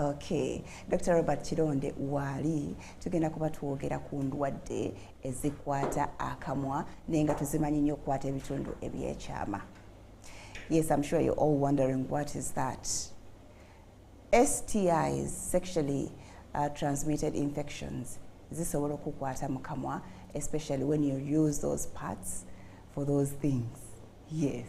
Okay, Dr. Robert Kironde wali tugenda kuba tuwogera ku ndwadde ezikwata akamwa naye nga tuzimanyi nnyo okukwata ebitundu ebyekyama. Yes, I'm sure you're all wondering what is that. STIs, sexually transmitted infections, zisobola okukwata mu kamwa, especially when you use those parts for those things. Yes.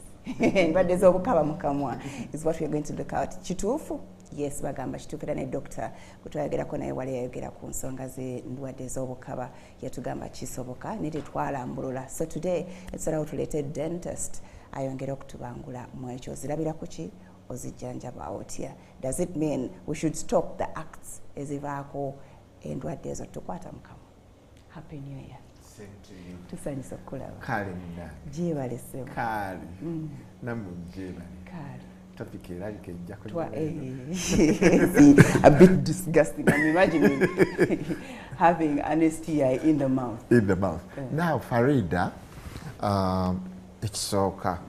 Ndwadde z'obukaba mu kamwa is what we're going to look at. Kituufu? Yes, bagamba kituufu era ne doctor kutwayogerako naye wali yayogera ku nsonga z'endwadde z'obukaba yatugamba kisoboka ne tetwalambulula. So today ensalawo tuleete dentist ayongera okutubangula mu ekyo ozirabira ku ki ozijjanjaba otya. Does it mean we should stop the acts ezivaako endwadde ezo tukwata mu kamwa? Happy New Year. Tusanyusa okukulaba. Kale nina. Gyebale ssebo. Kale. Namwe gyebale. Kale. Topic erabika ejja a bit disgusting. I'm imagining having an STI in the mouth. In the mouth. Now, Farida, ekisooka.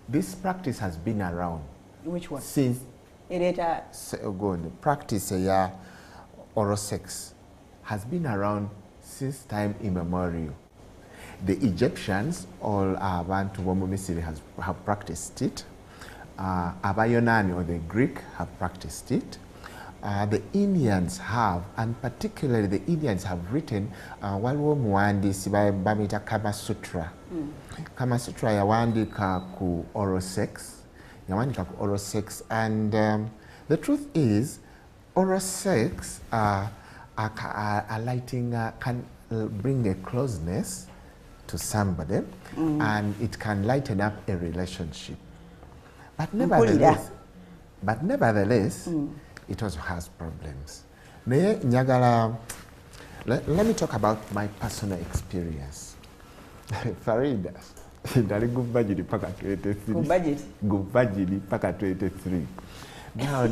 This practice has been around. Which one? Since good. Practice ya oral sex has been around since time immemorial. The Egyptians, all Abantu Misiri have practiced it. Abayonani or the Greek have practiced it. The Indians have, and particularly the Indians have written waliwo muwandiisi bamuyita Kama Sutra. Kama Sutra yawandika ku oral sex. Yawandika ku oral sex, and the truth is oral sex can bring a closeness to somebody, and it can lighten up a relationship. But nevertheless, it also has problems. Let me talk about my personal experience. Farida, ndali gubajiri paka 23. Gubajiri paka 23. Now,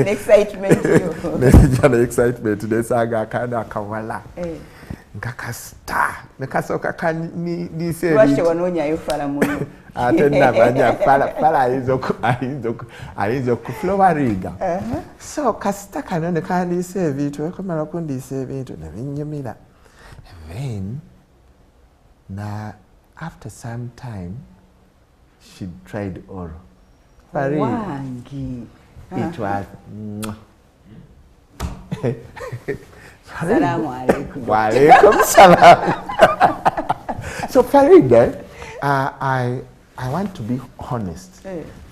excitement. Nesaga kana kawala. Nkakasta nekasoka kanise lwashe wanonya yofala muno atenda banya pala ayizo ku floweriga so kasita kanone kanise ebintu ekomala kundise ebintu nebinyumira. Then after some time she tried oral. Wangi. It was Salamu alaikum. Wa alaikum salam. So Farida, I want to be honest.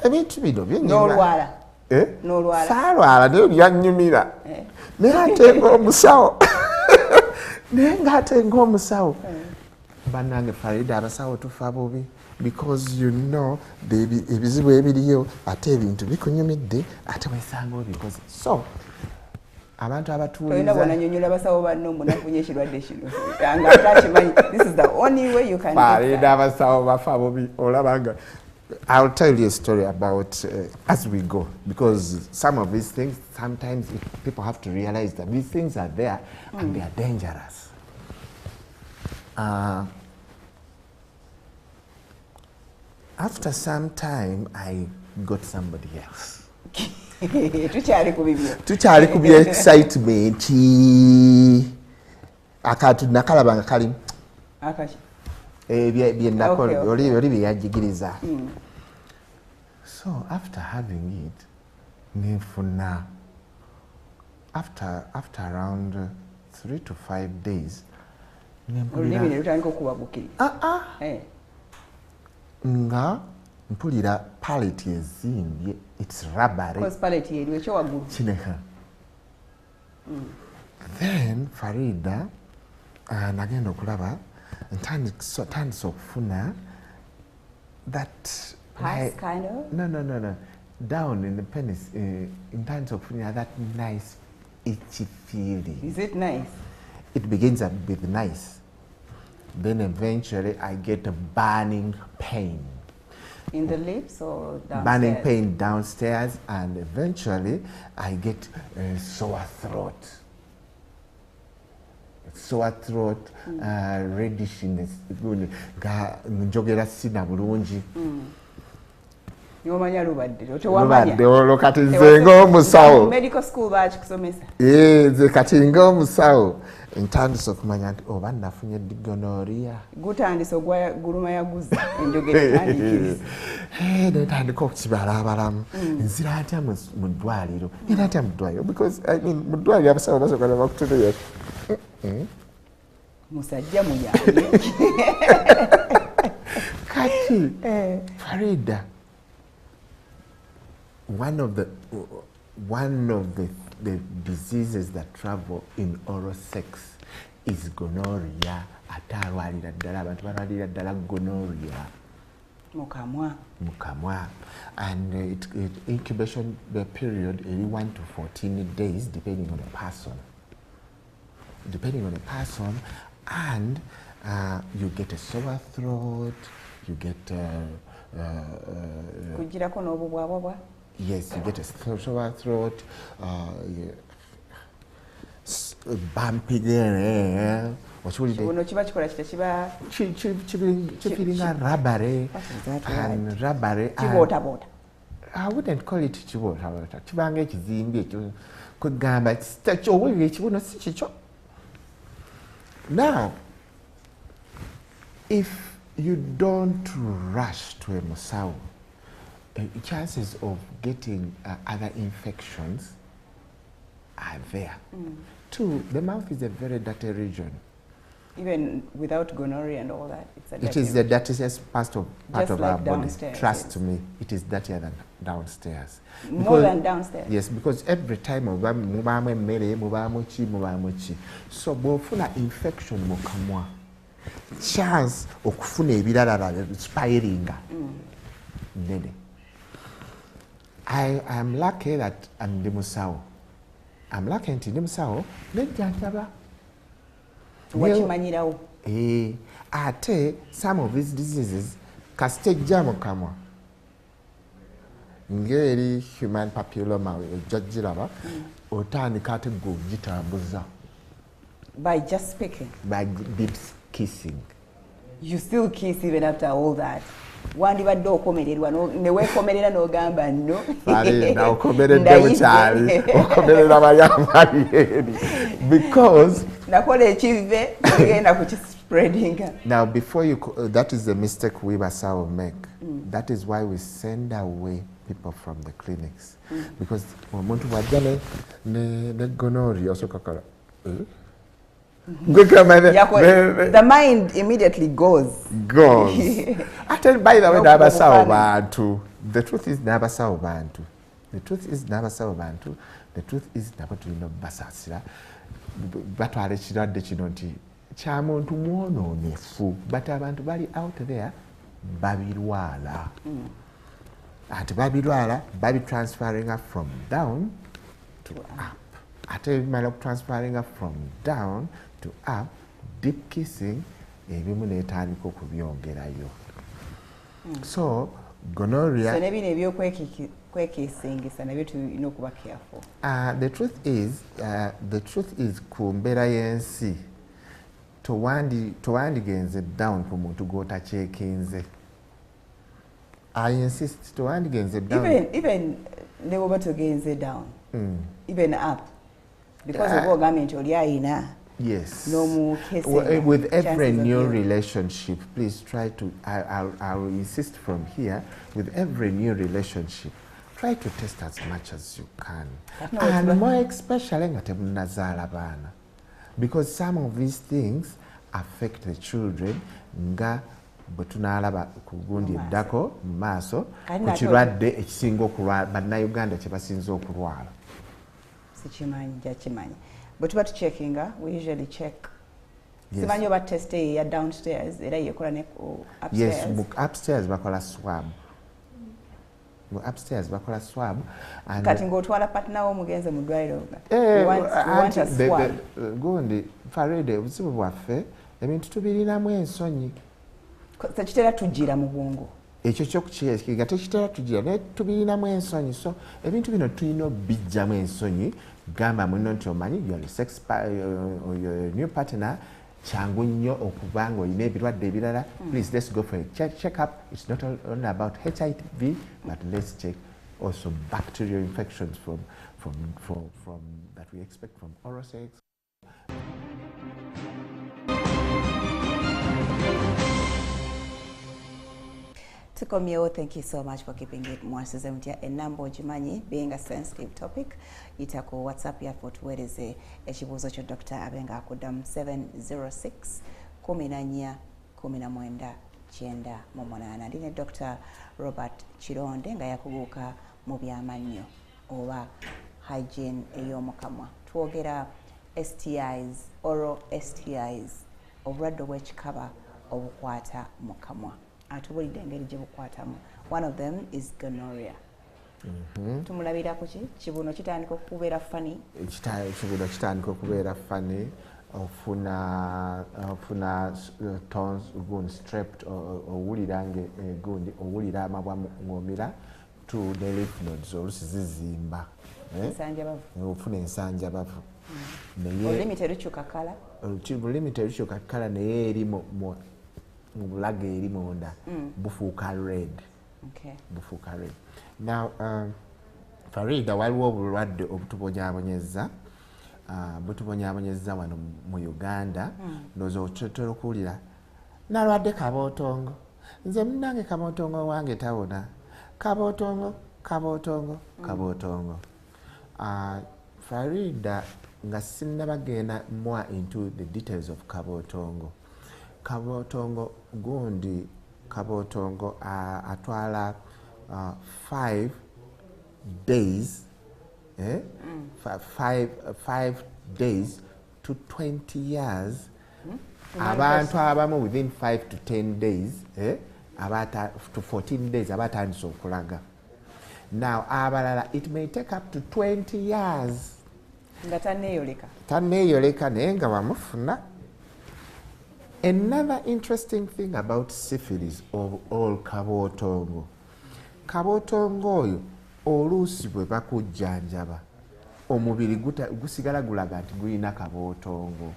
I mean to be N'olwala. N'olwala. Salwala ndio yanyumira. Ngate ngomusawo. Ngate ngomusawo. Banange Farida abasawo tufa bubi because you know ebizibu ebiriyo ate ebintu bikunyumidde ate wesanga because so abantu abatuuliza bonanyonyola basawo banno munafunye ekirwadde kino nga atakimanyi. This is the only way you can get abasawo bafa bobi olabanga. I'll tell you a story about as we go, because some of these things sometimes people have to realize that these things are there and they are dangerous. After some time I got somebody else. Tukyali ku excitement akatu nakalabanga kali akashi byennakola oli byeyajigiriza. So after having it nefuna after around 3 to 5 days nga mpulira palate ezimbye. It's rubbery. Because palate yeri ekyo waggulu. Kineha. Then Farida nagenda okulaba ntandise okufuna that kind of? No. Down in the penis ntandise okufuna that nice itchy feeling. Is it nice? It begins with nice. Then eventually I get a burning pain. In the lips or downstairs? Burning pain downstairs, and eventually I get a sore throat. Reddishness. Njogera sina bulungi. Yomanya lubadde tewamanya lubadde kati nze ng'omusawo medical school bakikusomesa nze kati ng'omusawo ntandise okumanya nti oba nafunye gonorrhea gutandise guluma yaguza enjogera etandikiriza netandika okukibalabalamu nzira atya mu ddwaliro era atya mu ddwaliro because mu ddwaliro abasawo basooka bakutegeera musajja muyambye kati Farida one of the diseases that travel in oral sex is gonorrhea. Atalwalira ddala abantu balwalira ddala gonorrhea mukamwa and incubation period is 1 to 14 days depending on the person and you get a sore throat, you get kujirako n'obubwabwa. Yes, you get a sore throat, bumpy there. Kibuno kiba kikola kita kiba kifiringa rubbery and rubbery. Kiboota. I wouldn't call it kiboota. Kibanga ekizimbe ekyo kwegamba owulira ekibuno si kikyo. Now, if you don't rush to a musawo, chances of getting other infections are there. Two, the mouth is a very dirty region. Even without gonorrhea and all that, it is the dirtiest part of our body. Trust yes. me, it is dirtier than downstairs. More than downstairs? Yes, because every time mubamu emmere, mubamu chi. So bw'ofuna infection mu kamwa, chance okufuna ebirala spiringa nene. I am lucky that I'm the musawo. I'm lucky nti ndi musawo nejjanjaba. Wakimanyirawo. Ate some of these diseases kasitejja mu kamwa. Ngeri human papilloma ojjagiraba otandika ate gwe ogitambuza. By just speaking? By deep kissing. You still kiss even after all that? Wandibadde okomererwa neweekomerera n'ogamba no. Na okomeredde bukyali okomerera bayambali because nakola ekive egenda kukispreadinga. Now before you that is the mistake we basawo make. That is why we send away people from the clinics because omuntu wajja ne gonorrhea osoka kala the mind immediately goes. I tell you, by the way, n'abasawo bantu. The truth is n'abasawo bantu. The truth is nabo tulina basaasira batwala ekirwadde kino nti kya muntu mwonoonefu but abantu bali out there babirwala. Ate babirwala transferring from down to up. Ate bimala transferring from down to up, deep kissing, ebimu netandika okubyongerayo. So gonorrhea. So nebino ebyokwekisingisa nabyo tulina okuba careful. The truth is ku mbeera y'ensi towandigenze down ku muntu gw'otacekinze. I insist towandigenze down. Even ne bwoba togenze down. Even up. Because of ogambye nti oli ayina. Yes. No with every new relationship, please try to, I will insist from here, with every new relationship, try to test as much as you can. And more especially because some of these things affect the children. Nga bwetunalaba kugundi eddako mu maaso ku kirwadde ekisinga okulwala bannayuganda kye basinza okulwala. Sikimanyi. But what checking, we usually check. Yes. Simanyi oba test ya downstairs era yekola ne upstairs. Yes, upstairs bakola swab. Upstairs bakola swab and kati ng'otwala partner wo mugenze mu ddwaliro. Gundi Faride obuzibu bwaffe ebintu tubirinamu ensonyi. Tekitera tujjira mu bwongo. Ekyo kyokukyekiga tekitera tujjira naye tubirinamu ensonyi so ebintu bino tulina obijjamu ensonyi. Gamba muno nti omanyi your sex your new partner kyangu nnyo okuba ng'olina ebirwadde ebirala. Please let's go for a check up. It's not only about HIV, but let's check also bacterial infections from that we expect from oral sex. Tukomyewo, thank you so much for keeping it Mwasuze Mutya. Enamba ogimanyi, being a sensitive topic, itako WhatsApp yaffe tuweereze ekibuuzo kyo Dr. abenga akuddamu 706 14 19 98. Ndine Dr. Robert Kironde nga yakuguuka mu byamannyo oba hygiene ey'omukamwa. Twogera STIs, oral STIs, obulwadde obw'ekikaba obukwata mu kamwa. Atubulidde engeri gye bukwatamu. One of them is gonorrhea. Tumulabira ku ki? Kibuno kitandika okubeera funny. Kibuno kitandika okubeera funny. Ofuna tons gundi streped owulira gundi owulira amabwa ng'omira to the lymph nodes olusi zizimba. Ensanjabavu. Ofuna ensanjabavu. Olulimi terukyuka kala. Olulimi terukyuka kala naye eri mu bulaga eri munda bufuuka red. Okay. Bufuuka red. Now, Farida, waliwo obulwadde obutubonyaabonyezza butubonyaabonyezza wano mu Uganda. Ndowooza otera okuwulira nalwadde kabootongo, nze munnange kabootongo wange tawona, kabootongo. Farida, nga sinnabagenda more into the details of kabootongo. Kabootongo gundi kabootongo atwala 5 days, 5 days to 20 years. Abantu abamu within 5 to 10 days, to 14 days abatandise okulaga. Now abalala it may take up to 20 years. Nga tanneeyoleka naye nga bamufuna. Another interesting thing about syphilis or kabootongo. Kabootongo oyo oluusi bwe bakujjanjaba omubiri gusigala gulaga nti gulina kabootongo.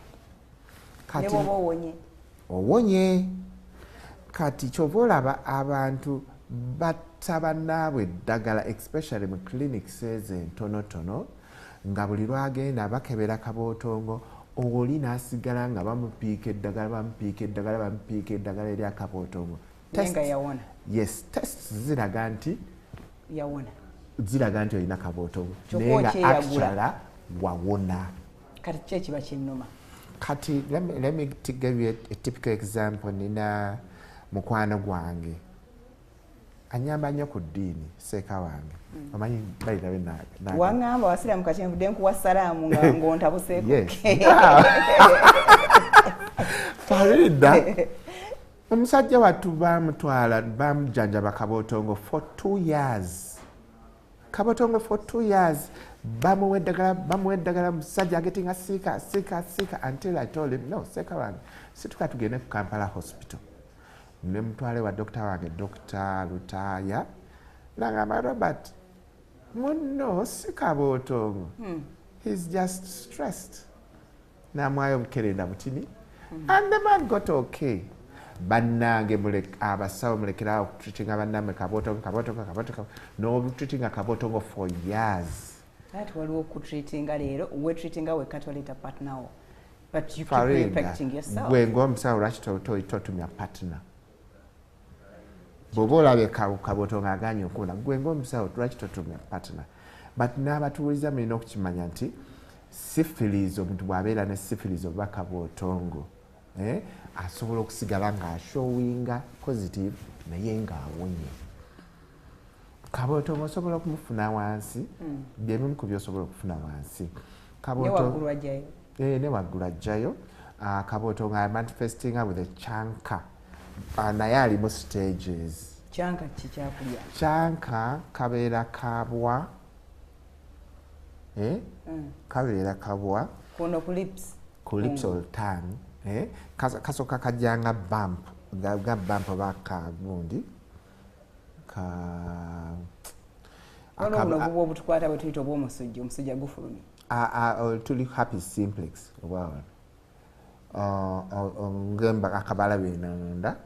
Kati owonye. Kati kyova olaba abantu batta bannaabwe eddagala especially mu clinics ezo entonotono nga buli lwagenda bakebera kabootongo oli n'asigala nga bamupiika eddagala erya kabootongo. Yes, tests ziraga nti olina kabootongo naye nga actually wawona. Kati ki ekiba kinnuma? Kati let me give you a typical example. Nina mukwano gwange anyamba nnyo ku ddiini, seeka wange. Omanyi balirabe na wangamba wasiramu kati nvudde nkuwa salaamu nga ng'ontabuseeko. Yes. Farida, omusajja wattu bamutwala bamujjanjaba kabootongo for 2 years. Kabootongo for 2 years. Bamuwa eddagala musajja getting a sicker until I told him, no, seeka wange situka tugende ku Kampala hospital. Ne mutwale wa dokita wange, Dr. Lutaya, nangamba Robert, munno si kabootongo. He's just stressed. Namwayo obukerenda butini. And the man got okay. Bannange abasawo mulekerawo okutreatinga bannamwe kabootongo. No treatinga kabootongo for years. That waliwo okutreatinga leero, we treatinga we katwaleta partner wo. But you keep reinfecting yourself. Gwe ng'omusawo lwaki totumya partner? Bw'oba olabye kabootongo agaanye okuna, gwe ng'omusawo lwaki totumya partner? But n'abatuwuliza mulina okukimanya nti syphilis, omuntu bw'abeera ne syphilis oba kabootongo, asobola okusigala ng'ashowinga positive naye ng'awonye. Kabootongo osobola okumufuna wansi, by'ebimu ku by'osobola okufuna wansi. Ne waggulu ajjayo. Kabootongo manifesting with a chanka. Naye alimu stages. Chanka ki kyakulya? Chanka kabeera kabwa. Kabeera kabwa. Kuno ku lips. Ku lips or tongue. Kasooka kajjanga bump. Ga bump oba kagundi. Obuno obutukwata bwe tuyita obw'omusujja, omusujja gufulumye. Tuli herpes simplex oba ngemba akabala munda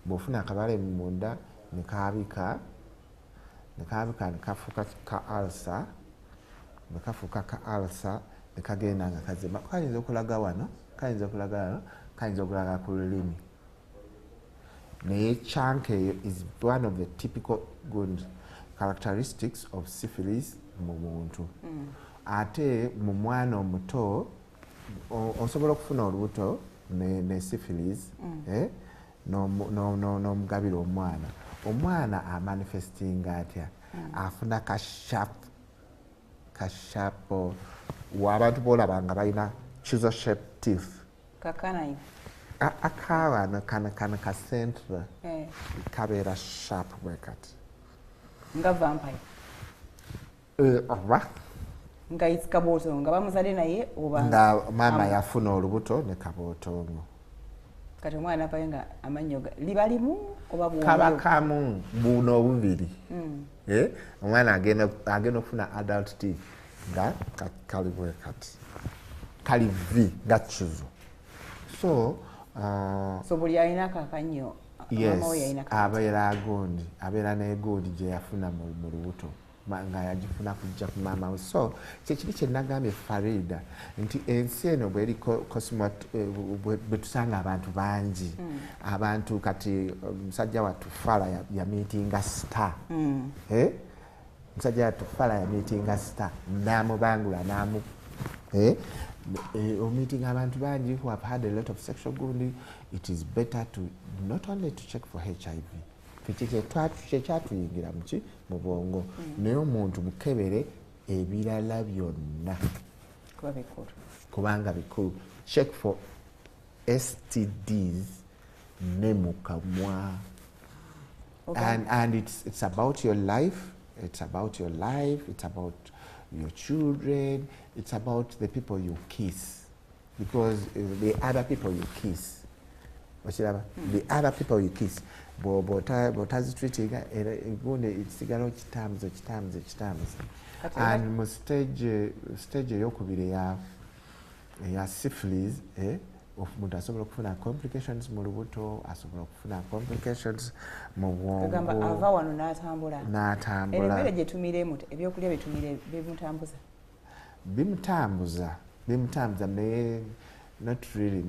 bw'ofuna akabala munda nekaabika nekafuuka ka ulcer nekafuuka ka ulcer nekagenda nga kazima kayinza okulaga wano kayinza okulaga ku lulimi naye chunk eyo is one of the typical good characteristics of syphilis mu muntu ate mu mwana omuto osobola okufuna olubuto ne syphilis n'omugabira omwana amanifestinga atya afuna kashapo w'abantu boolaba nga balina chisel shape teeth kakanayo akawana kana ka centre kabeera sharp bwe kati nga vampire oba nga isikabootongo nga bamuzadde naye oba nga maama yafuna olubuto ne kabootongo kati omwana apayo nga amannyo liba limu oba kaba kamu buno obubiri omwana agenda okufuna adult teeth nga kali bwe kati kali v nga kizo so buli alina kakannyo abeera n'egondi gye yafuna mu lubuto nga yagifuna kujja ku maama we so kyekibi kye nagambye Farida nti ensi eno bweri bwe tusanga abantu bangi abantu kati musajja wattu Fala ya meetinga star musajja wattu Fala ya meetinga star namubangula meeting abantu bangi who have had a lot of sexual gundi. It is better to not only to check for HIV kyatuyingira mu bwongo naye omuntu mukebere ebirala byonna kubanga bikulu. Check for STDs ne mu kamwa. And it's about your life, it's about your children, it's about the people you kiss, because the other people you kiss the other people you kiss bw'otazitreatinga egundi ekisigala kitambuza and mu stage eyokubiri eya syphilis omuntu asobola okufuna complications mu lubuto, asobola okufuna complications mu bwongo. Kagamba ava wano n'atambula. Emmere gye tumira ebyokulya bitumire bimutambuza naye not really.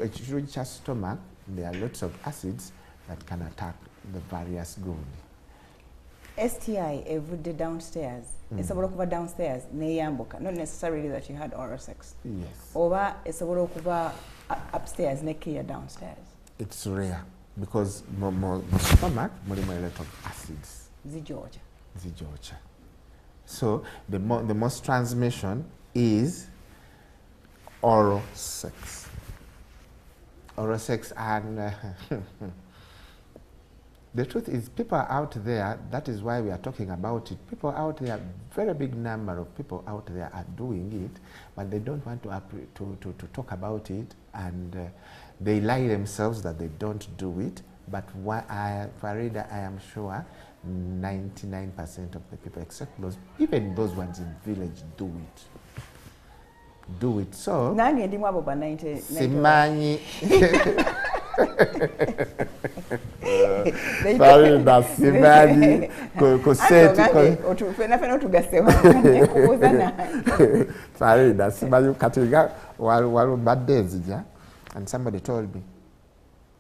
Ekirungi kya stomach, there are lots of acids that can attack the various gland. STI evudde downstairs. Esobola okuva downstairs neyambuka. Not necessarily that you had oral sex. Yes. Oba esobola okuva upstairs nekiya downstairs. It's rare because the stomach mulimu a lot of acids. Zijoja. So the most transmission is oral sex. Oral sex, and the truth is, people are out there. That is why we are talking about it. People out there, very big number of people out there are doing it, but they don't want to talk about it, and they lie themselves that they don't do it. But Farida, I am sure 99% of the people, except even those ones in village, do it. So nange ndimu abo ba 90 simanyi Farida simanyi kuseti fena otugasewa kubuza Farida simanyi katiga walu badde nzija, and somebody told me,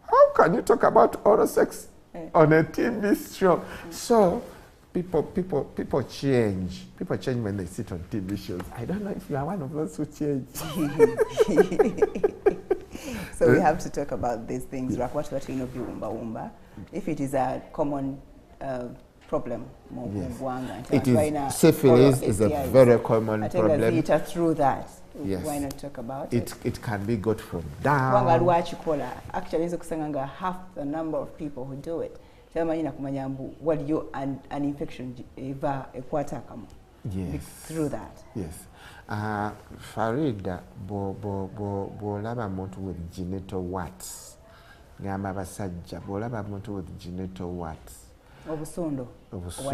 how can you talk about oral sex on a TV show? So people change. People change when they sit on TV shows. I don't know if you are one of those who change. So we have to talk about these things. If it is a common problem, yes. It is, syphilis is a very common problem. Through that, yes. Why not talk about it? It can be got from down. Actually, half the number of people who do it. What you an infection yes. Through that. Yes. Farida bw'olaba muntu with genital warts. Ngamba basajja bw'olaba muntu with genital warts. Obusundo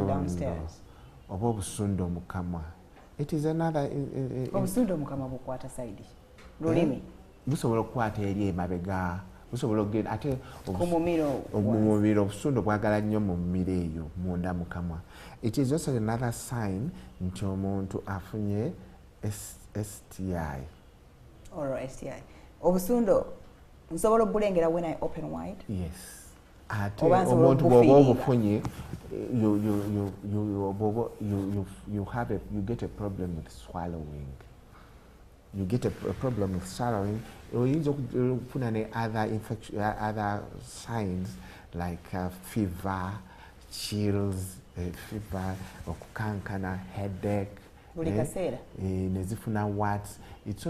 downstairs. Oba obusundo mu kamwa. It is another. Obusundo mu kamwa bukwata side. lulimi busobola okukwata eri emabega busobola okugenda ate omumiro obusundo bwagala nnyo mu mmiro eyo munda mu kamwa. It is also another sign nti omuntu afunye STI. Oral STI. Obusundo nsobola obulengera when I open wide? Yes. Ate omuntu bw'oba obufunye you get a problem with swallowing. You get a problem with swallowing. Oyinza okufuna ne other signs like fever, chills, fever, okukankana, headache. Nezifuna warts. It's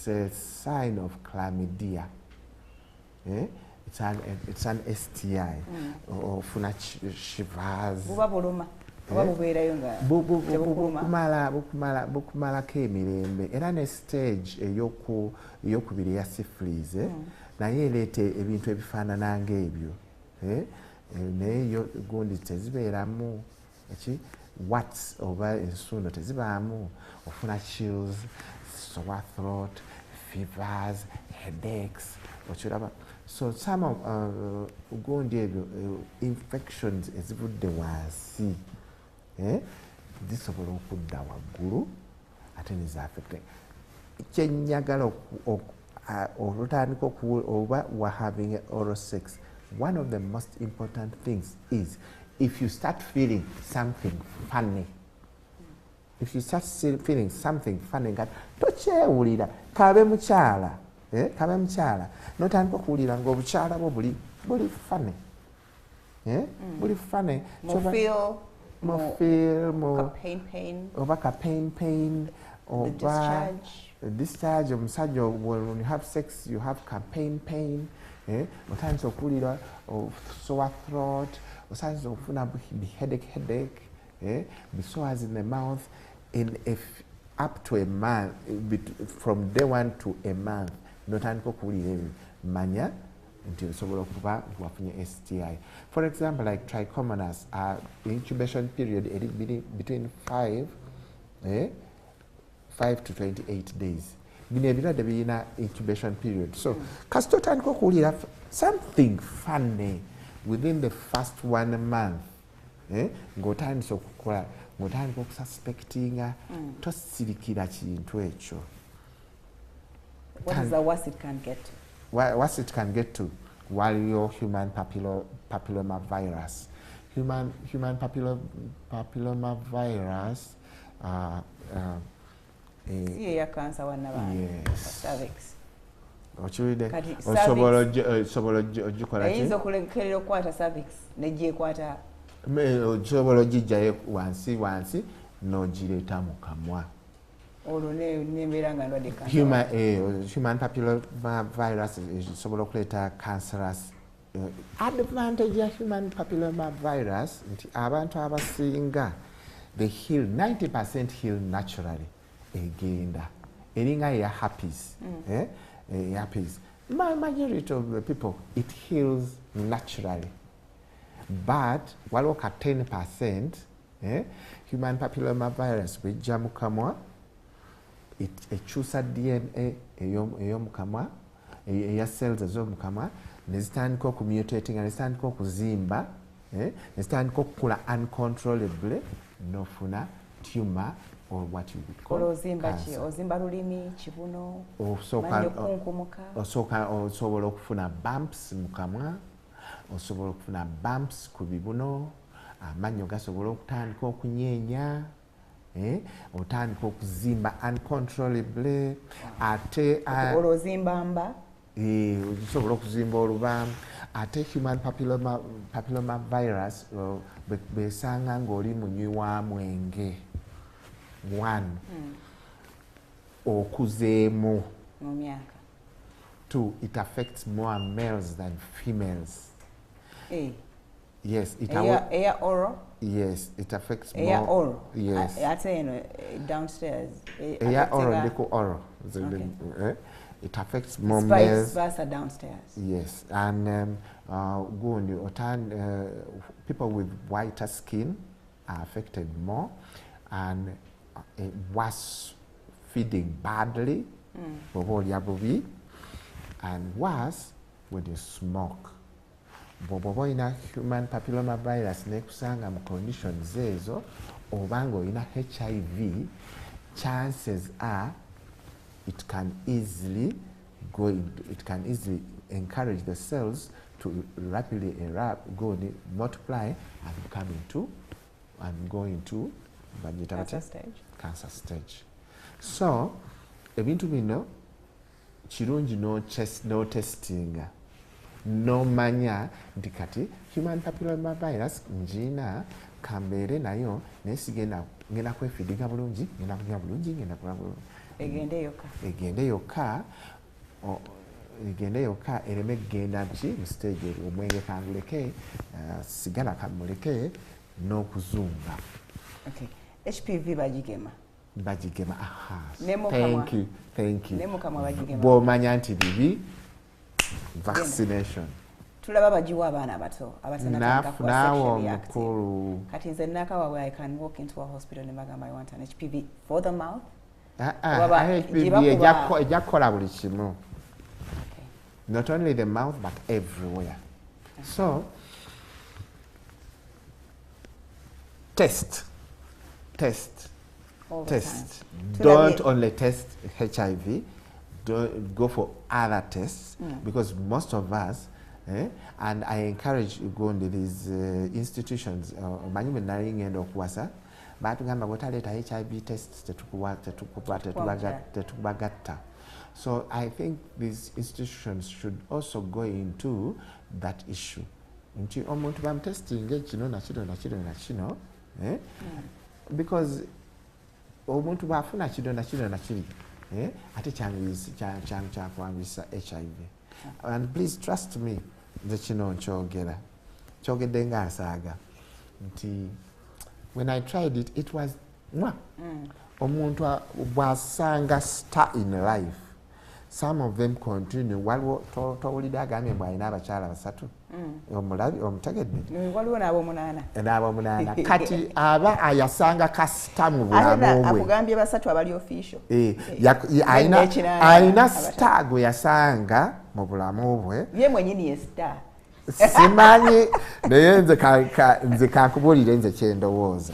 a sign of chlamydia. It's an STI. Ofuna shivers. Bukumalako emirembe era ne stage eyokubiri ya syphilis naye ereeta ebintu ebifaanana ng'ebyo naye yo gundi tezibeeramu warts oba ensundo tezibaamu ofuna chills, sore throat, fevers, headaches okiraba. So some of gundi ebyo infections ezivudde wansi zisobola okudda waggulu ate nezaffecting. Kyenjagala olutandika oba we're having oral sex, one of the most important things is if you start feeling something funny, nga tokyewulira kabe mukyala notandika okuwulira ng'obukyala bwo buli funny buli funny more pain over pain over discharge omusajja when you have sex you have pain otandise okuwulira sore throat otandise okufuna headache the sores in the mouth up to a month from day 1 to a month notandika okuwulira manya nti osobola okuba wafunye STI. For example, like trichomonas, incubation period between 5 to 28 days. Bino ebirwadde birina incubation period. So kasita otandika okuwulira something funny within the first 1 month ng'otandise okukola ng'otandika okususpectinga tosirikira kintu ekyo. What is the worst it can get to? What it can get to while your human papilloma virus. Human papilloma virus cancer yes. cervix. Osobola ogikola ki? Ayinza okulekerera okukwata cervix negyekwata osobola ogijjayo wansi n'ogireeta mu kamwa. Human papilloma virus esobola okuleeta cancerous. Advantage ya human papilloma virus nti abantu abasinga they heal 90% heal naturally. Egenda eringa ya herpes herpes majority of the people it heals naturally, but waliwo ka 10% human papilloma virus bwejja mu kamwa ekyusa DNA ey'omu kamwa eya cells ez'omu kamwa nezitandika okumutating nezitandika okuzimba nezitandika okukula uncontrollably n'ofuna tumor or what you would call cancer. Ozimba lulimi, kibuno, osobola okufuna bumps mu kamwa, osobola okufuna bumps ku bibuno, amannyo gasobola okutandika okunyeenya, otandika okuzimba uncontrollably, ate olozimbamba osobola okuzimba oluba, ate human papilloma virus besanga ng'oli munywi wa mwenge 1 okuzeemu mu myaka 2 it affects more males than females. Yes, oral. Yes, it affects more. Oral. Yes. Downstairs. Oral, oral. Okay. It affects more males. Vice versa downstairs. Yes, and people with whiter skin are affected more, and worse feeding badly bw'oba olya bubi, and worse when you smoke. Bw'oba olina human papilloma virus nekusanga mu conditions ezo, obanga olina HIV, chances are it can easily encourage the cells to rapidly erupt, multiply, and go into cancer stage. So, ebintu bino kirungi no testing, no manya nti kati human papilloma virus njina kambeere nayo nesigenda ngenda kwefidinga bulungi, ngenda kunywa bulungi, ngenda kuba bulungi. Egende yokka ereme kugenda mu stage omwenge kanguleke, sigala kamuleke n'okuzumba. Okay. HPV bagigema. Aha. Thank you. Bw'omanya nti bibi, vaccination. Tulaba bagiwa abaana abato abatanatandika naawe omukulu. Kati nze nakawa I can walk into a hospital and I want an HPV for the mouth. HPV ejja kukola buli kimu. Not only the mouth but everywhere. So test. Don't only test HIV, don't go for other tests, because most of us, and I encourage you go into these institutions, batugamba bw'otaleeta HIV tests tetubagatta. So I think these institutions should also go into that issue. Nti omuntu bamutestinga kino nakino, because omuntu bafuna kino nakiri, ate kyakwambisa HIV. And please trust me, nze kino kyogedde nga nsaaga nti when I tried it, it was omuntu bw'asanga star in life. Some of them continue. Waliwo towulidde agambye mbu alina abakyala basatu. Omutegedde? Waliwo n'abomunaana. Kati aba ayasanga kasita mu bulamu bwe. Akugambye basatu abali official. Alina star gwe yasanga mu bulamu bwe. Ye mwennyini ye star. Simanyi naye nze kankubulire nze kyendowooza.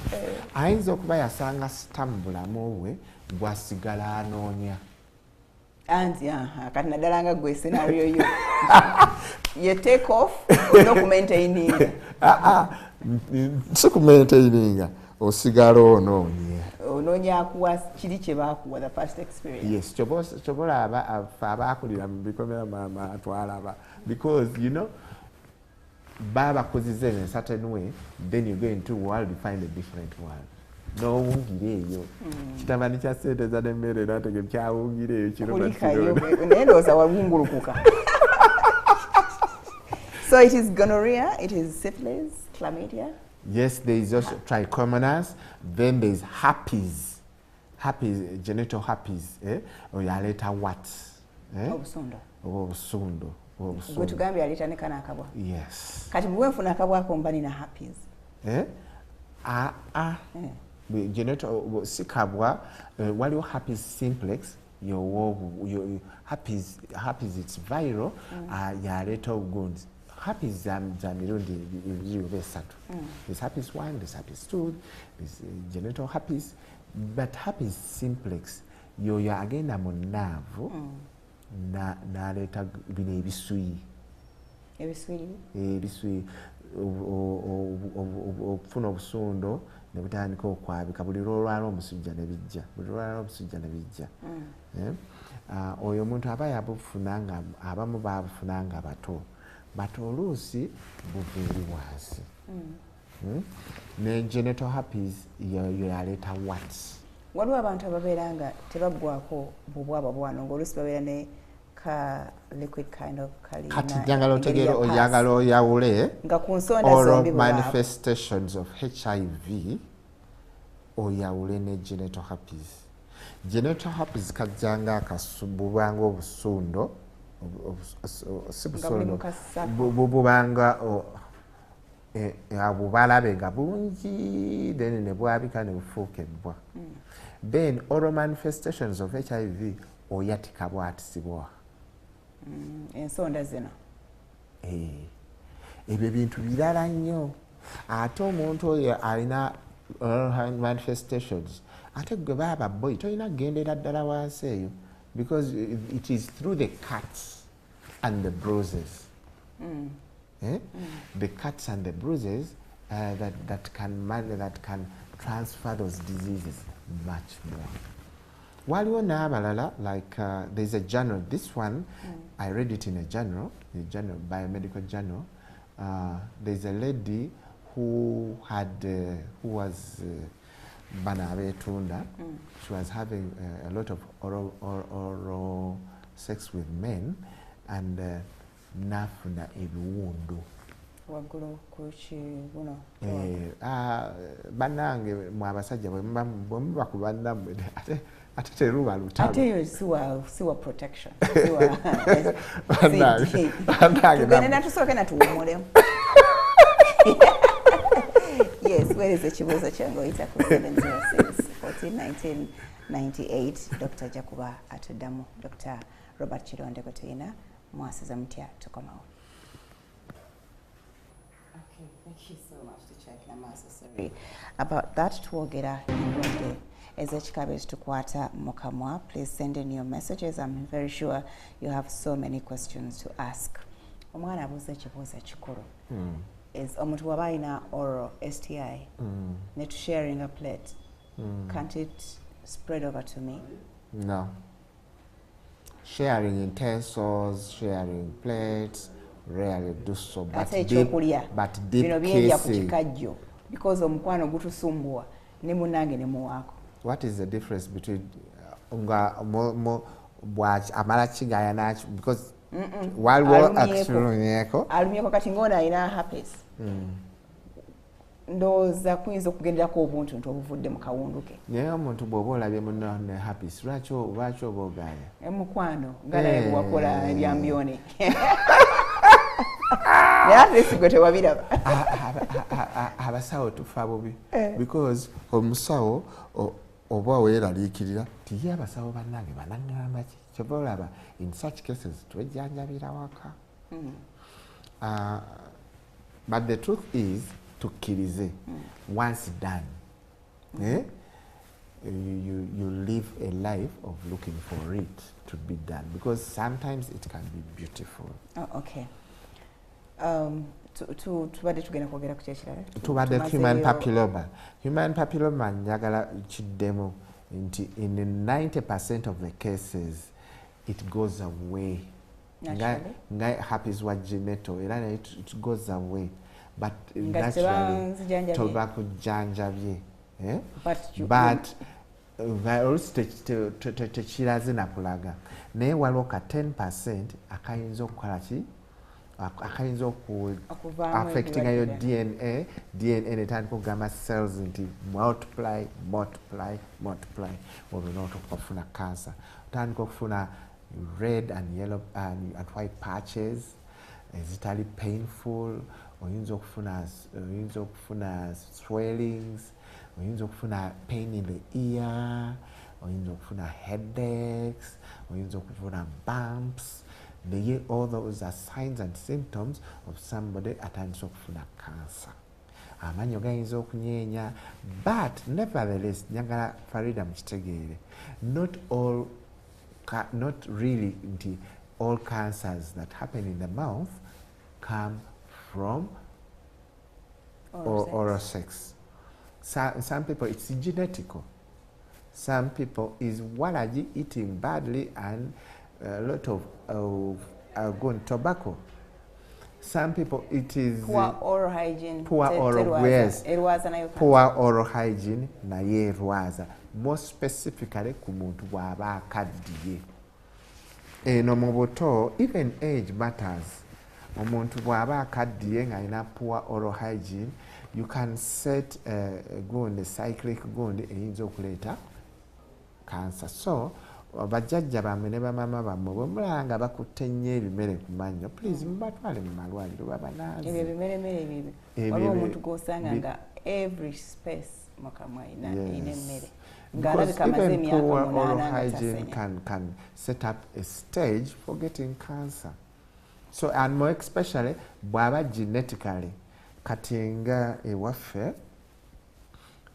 Ayinza okuba yasanga star mu bulamu bwe bwasigala anoonya. Anzi kati naddala nga gwe scenario yo ye take off no kumaintaininga si kumaintaininga osigala onoonya akuwa kiri kye baakuwa the first experience. Yes, kyobola abaakulira mu bikomera mama atwalaba, because babakozize in a certain way, then you go into a world, you find a different world. N'owungireeyo kitabani kya sente za n'emmere n'atege kyawungireeyo nendooza wawungulukuka. So it is gonorrhea, it is syphilis, chlamydia. Yes, there is also trichomonas, then there is herpes, genital herpes, oyaleeta warts, obusundo. Gwe tugambye aleeta ne kana akabwa. Yes. Kati bwe nfuna akabwako mba nina herpes. Genital sikabwa, waliwo herpes simplex, herpes it's viral, yaleeta obugunzi. Herpes za mirundi ebiri oba esatu. There's herpes 1, there's herpes 2, there's genital herpes, but herpes simplex yoyo agenda mu naavu n'aleeta bino ebiswi. Ebiswi okufuna obusundo ne butandika okwabika buli lwolwala omusujja ne bijja. Oyo omuntu aba yabufuna nga abamu babufuna nga bato oluusi buva eri wansi. Ne genital herpes yo yaleeta warts. Waliwo abantu ababeera nga tebaggwako bubwaba bwano ng'oluusi babeera ne ka liquid kind of kalina. Kati oyagala oyawule nga ku nsonda zombi manifestations of HIV oyawule ne genital herpes. Genital herpes kajjanga akasububanga obusundo si busundo bubanga abubalabe nga bungi then ne bwabika ne bufuuka ebbwa. Then oral manifestations of HIV oyatika bw'atisibwa. Ensonda zino. Ebyo bintu birala nnyo. Ate omuntu oyo alina manifestations. Ate gwe baba boy tolina kugendera ddala wansi eyo because it is through the cuts and the bruises. The cuts and the bruises that can transfer those diseases much more. Waliwo n'abalala like there's a journal. This one I read it in a journal, biomedical journal. There's a lady who was Banabetunda. She was having a lot of oral sex with men and nafuna ebiwundu. Waggulu ku kibuno. Bannange mwabasajja bwe muba ku bannammwe ate teruba lutalo. Ate yo siwa protection. Tugende natusooke natuwummulemu. Yes, where is the kibuuzo kyange oyita ku 706-14-1998. Dr. Jakuba atuddamu. Dr. Robert Kironde kwe tuyina. Mwasuze Mutya tukomawo. Okay, thank you so much to check Mwasuze. About that twogera Kironde ezekikabe tukwata mu kamwa. Please send in your messages. I'm very sure you have so many questions to ask. Omwana abuuza ekibuuzo ekikulu. Is omuntu waba alina oral STI net sharing a plate, can't it spread over to me? No. Sharing utensils, sharing plates, rarely do so. But deep cases. Because omukwano gutusumbuwa ne munange ne muwako. What is the difference between amala kigaya nacho because waliwo akisulunyeko alumyeko kati ngona alina herpes ndowooza kuyinza okugenderako obuntu nti obuvudde mu kawunduke naye omuntu bw'oba olabye munno ne herpes lwaki oba ogaanya emukwano nga naye bwewakola ebyambyone naye ate sigwe tewabiraba abasawo tufa bubi because omusawo oba weeraliikirira tiye abasawo bannange banangamba ki kyova olaba in such cases twejjanjabira waka. But the truth is tukkirize once done you live a life of looking for it to be done because sometimes it can be beautiful. Okay. Tubadde tugenda kwogera ku kyekirala tubadde human papilloma njagala kiddemu nti in 90% of the cases it goes away nga herpes wa genital era naye it goes away but naturally toba kujjanjabye but tekiraze nakulaga naye waliwo ka 10% akayinza okukola ki akayinza affecting your DNA netandika okugamba cells nti multiply olina okufuna cancer otandika okufuna red and yellow and white patches ezitali painful oyinza okufuna swellings oyinza okufuna pain in the ear oyinza okufuna headaches oyinza okufuna bumps. All those are signs and symptoms of somebody atandise okufuna cancer. Amanyo gayinza okunyeenya but nevertheless njagala Farida mukitegeere not really nti all cancers that happen in the mouth come from oral sex. Some people it's genetical. Some people is allergy eating badly and a lot of tobacco. Some people it is poor oral hygiene. Poor oral hygiene naye erwaza. More specifically ku muntu bw'aba akaddiye. Eno mu buto even age matters. Omuntu bw'aba akaddiye ng'alina poor oral hygiene you can set gundi cyclic gundi eyinza okuleeta cancer. So bajjajja bammwe ne bamama bammwe bwe mulanga bakutte nnyo ebimere ku mannyo please mubatwale mu malwaliro babanaazi ebyo ebimeremere ebyo waliwo omuntu gw'osanga nga every space mu kamwa ina emmere Because even poor oral hygiene can set up a stage for getting cancer. So, and more especially, bwaba genetically, katinga ewaffe,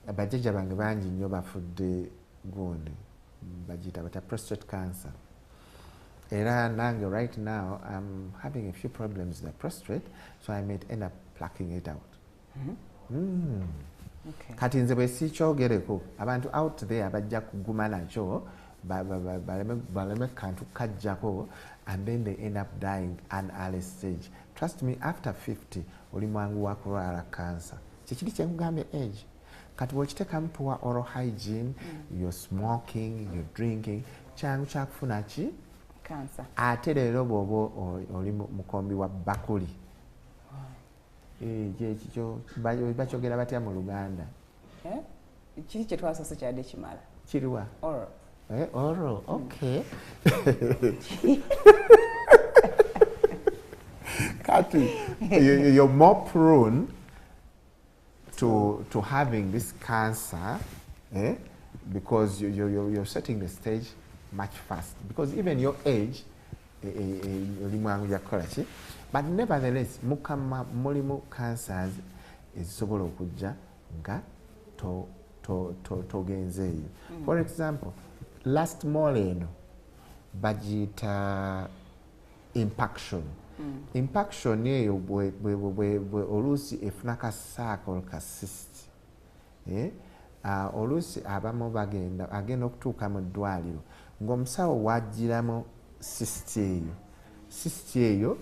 abajjajja bange bangi nnyo bafudde gundi, bagiyita bata prostate cancer. Era nange right now, I'm having a few problems with the prostate, so I might end up plucking it out. Okay. Kati nze bwe sikyogereko, abantu out there bajja kuguma nakyo, baleme kantu kajjako, and then they end up dying at an early stage. Trust me, after 50, oli mwangu wa kulwala cancer. Kikiri kye nkugambye age. Kati bw'okiteekamu poor oral hygiene, you're smoking, you're drinking, kyangu kyakufuna ki? Cancer. Ate leero bw'oba oli mukombi wa bakuli. Ekyo bakyogera batya mu Luganda? Kiri kye twasoose kyadde kimala. Kiriwa? Oral. Oral, okay. Kati, you're more prone to having this cancer, because you're setting the stage much fast. Because even your age, but nevertheless, mukama mulimu cancers ezisobola okujja nga togenzeeyo. For example, last moleno bagiyita impaction. Impaction eyo bwe oluusi efuna kasaako ka cyst. Oluusi abamu agenda okutuuka mu ddwaliro ng'omusawo wagiramu cyst eyo. Cyst eyo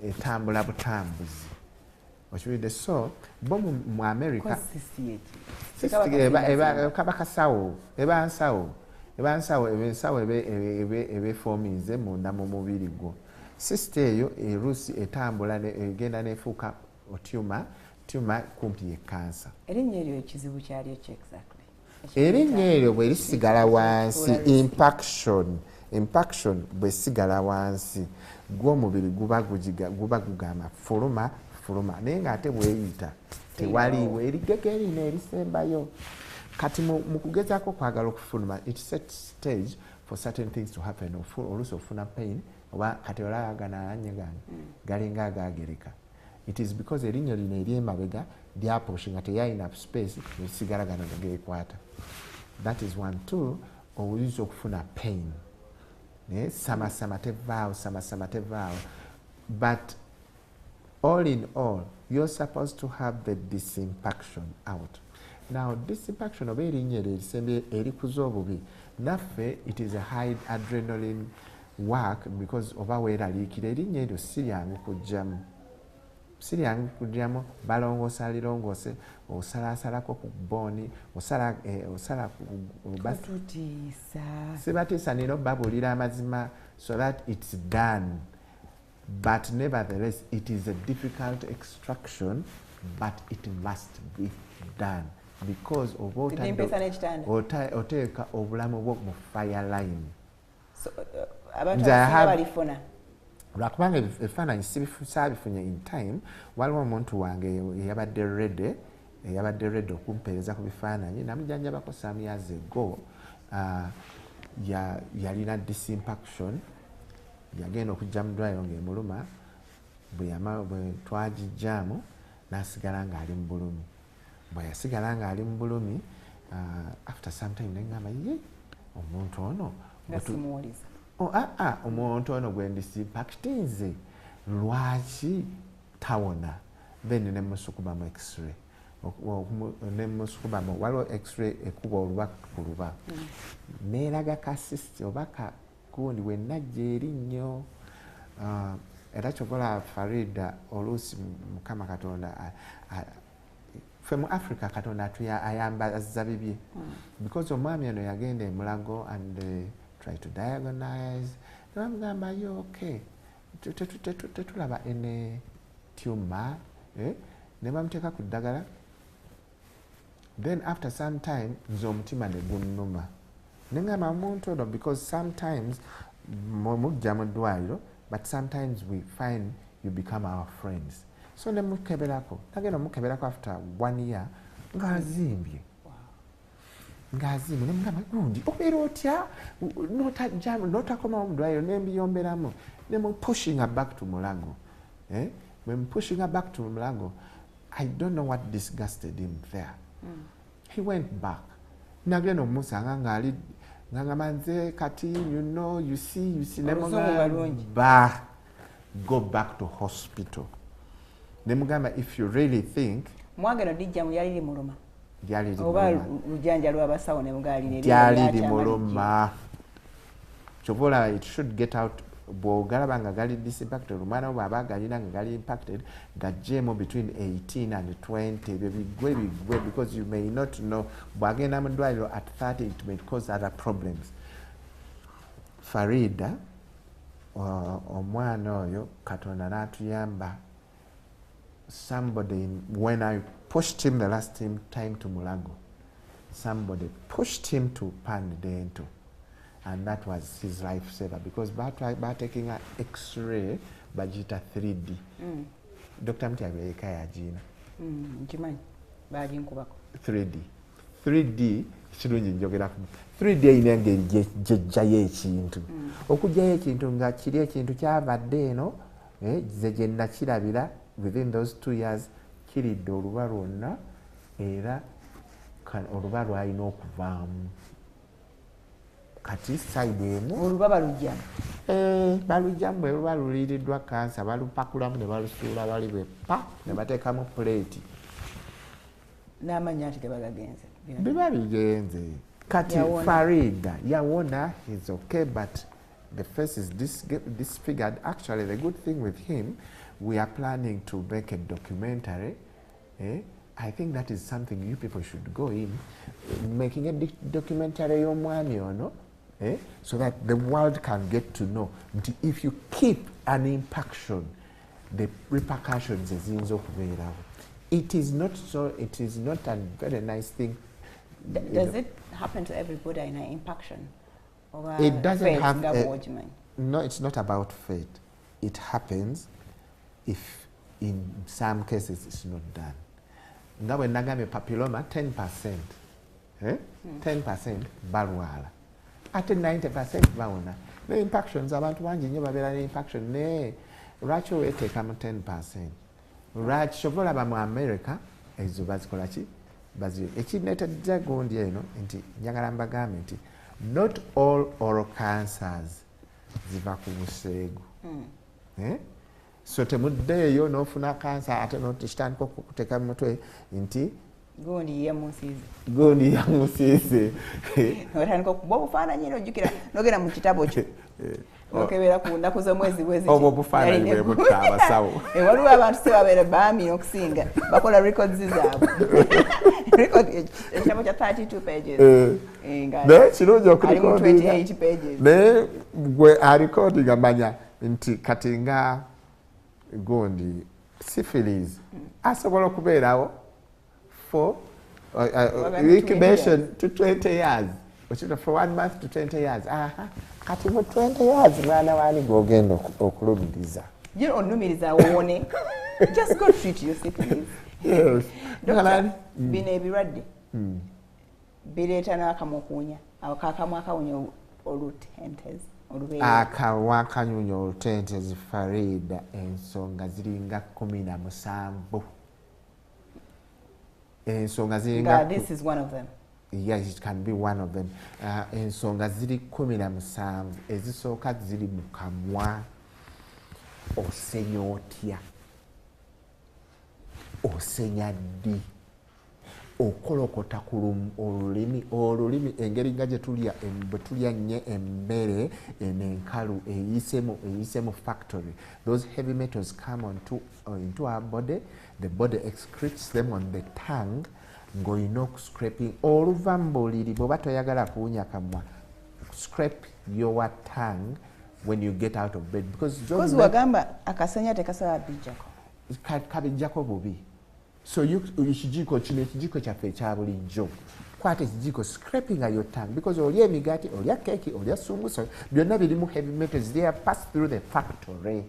etambula butambuzi. Okiwulidde? So bo mu America kaba kasawo eba nsawo ebeefominze munda mu mubiri gwo. Cyst eyo eruusi etambula egenda nefuuka otyuma kumpi ye cancer. Erinnya eryo ekizibu kyalyo ki exactly? Erinnya eryo bwe lisigala wansi, impaction bwe sigala wansi, gw'omubiri guba gugamba fuluma naye ng'ate bweyita tewaliiwo erigege erina erisembayo. Kati mu kugezaako kwagala okufuluma, it sets stage for certain things to happen. Oluusi ofuna pain oba kati olaba gana anyegange galinga agagereka. It is because erinnya lino ery'emabega lyaposhe nga teyalina space nesigala gano geekwata. That is one. Two, oyinza okufuna pain. Samasama tevaawo. But all in all, you're supposed to have the disimpaction out. Now, disimpaction oba erinnya eryo erisembye erikuza obubi. Naffe, it is a high adrenaline work because oba weeraliikira erinnya eryo si lyangu kujjamu. Balongoosa lirongoose, osalasalako ku booni, osala sibatiisa nino babuulira amazima so that it's done. But nevertheless, it is a difficult extraction, but it must be done. Because oteeka obulamu bwo mu fire line. Lwakubanga ebifaananyi saabifunye in time, waliwo omuntu wange eyabadde ready okumpeereza ku bifaananyi, namujanjabako some years ago. Yalina disimpaction, yagenda okujja mu ddwaliro ng'emuluma, bwe twagijjaamu n'asigala ng'ali mu bulumi. Bwe yasigala ng'ali mu bulumi, after some time nengamba ye omuntu ono omuntu ono gwe ndisimpactinze lwaki tawona. Then nemusukubamu x-ray. Nemusukubamu waliwo x-ray ekuba oluba ku luba. Neeraga ka cyst oba kagundi we najja erinnya. Era kyokola Farida oluusi Mukama Katonda ffe mu Africa Katonda ayambaza bibye. Because omwami ono yagenda emulago and try to diagnose. Bamugamba yo okay. Tetulaba ene tumor. Ne bamuteeka ku ddagala. Then after some time nze omutima ne gunnuma. Nengamba omuntu ono because sometimes mujja mu ddwaliro but sometimes we find you become our friends. So ne mukeberako. Nagenda mukeberako after 1 year ng'azimbye. ng'azimu ne mugamba gundi obeera otya n'otakomawo mu ddwaliro ne mbiyomberamu ne mu pushing her back to Mulago. When pushing her back to Mulago, I don't know what disgusted him there. He went back. Nagenda omusanga ng'ali ng'angamba nze kati you see ne mugamba go back to hospital. Ne mugamba if you really think mwageno dijja mu yali limuluma. Lyali oba lujanja lw'abasawo ne mugaali ne lyali limuluma. Chobola it should get out. Bw'ogalaba nga gali impacted, omwana wo bw'aba galina nga gali impacted, gajjeemu between 18 and 20, bigwe because you may not know. Bw'agenda mu ddwaliro at 30, it may cause other problems. Farida, omwana oyo, Katonda n'atuyamba. Somebody, when I pushed him the last time to Mulago, somebody pushed him to Denture. And that was his lifesaver because by taking an X-ray, bajita 3D. Dr. Mutya abeka ya jina. Nkimanyi baali nkubako. 3D kirungi njogera ku 3D eyina engeri gy'ejjayo ekintu. Okugjayo ekintu nga kiri ekintu kyabadde eno gye nakirabira within those 2 years kiridde oluba lwonna era oluba lwalina okuvaamu. Kati side emu olubaba lujja balujjamu oluba luliiriddwa kansa balupakulamu ne balusuula bali bwe pa ne bateekamu plate n'amanya ati tebagagenze biba bigenze. Kati Farida yawona, he's okay, but the face is disfigured. Actually, the good thing with him, we are planning to make a documentary. I think that is something you people should go in, making a documentary on mwami ono. So that the world can get to know. If you keep an impaction, the repercussions is it is not a very nice thing. Does it happen to everybody in an impaction? It doesn't happen. No, it's not about fate. It happens if in some cases it's not done. Nga bwe nagambye papilloma 10%. 10% balwala. Ate 90% bawona. Ne impactions abantu bangi nnyo babeera ne impaction ne lwaki weeteekamu 10%. Lwaki sobola ba mu America ezo bazikola ki? Ekineetedde gundi eno nti njagala mbagambe nti not all oral cancers ziva ku buseegu. So temuddeeyo n'ofuna kansa ate n'okitandika okuteeka mu mutwe nti gundi yamusiize. Otandika okuba obufaananyi n'ojjukira n'ogenda mu kitabo kyo okebera ku nnaku z'omwezi bwezi obwo obufaananyi bwe butta abasawo. Waliwo abantu se babeera baami n'okusinga bakola records zaabwe. Ekitabo kya 32 pages. Naye kirungi okurekodinga 28 pages. Naye gwe arekodinga manya nti kati nga gundi syphilis asobola okubeerawo for incubation to 20 years. For 1 month to 20 years. Kati mu 20 years mwana wani gogenda okulumiriza. You onumiriza wone. Just go treat your syphilis. Yes. Doctor, bino ebirwadde bireeta n'akamukuunya. Akakamwa akawunya olutentezi. Akamwa akanyunya olutentezi Farida ensonga ziringa 17. Ensonga ziringa. This is one of them. Yes, it can be one of them. Ensonga ziri 17 ezisooka ziri mu kamwa. Osenya otya, osenya ddi, okolokota ku olulimi engeri nga gye tulya nnyo emmere enenkalu eyisemu factory. Those heavy metals come into our body. The body excretes them on the tongue. Ng'olina scraping oluva mu buliri bw'oba toyagala kuwunya kamwa, scrape your tongue when you get out of bed because wagamba akasenya tekasaba bijjako kabijjako bubi. So ekijiko kino ekijiko kyaffe ekya bulijjo kwata ekijiko scraping your tongue because olya emigaati, olya keki, olya sumbusa byonna birimu heavy metals. They are passed through the factory.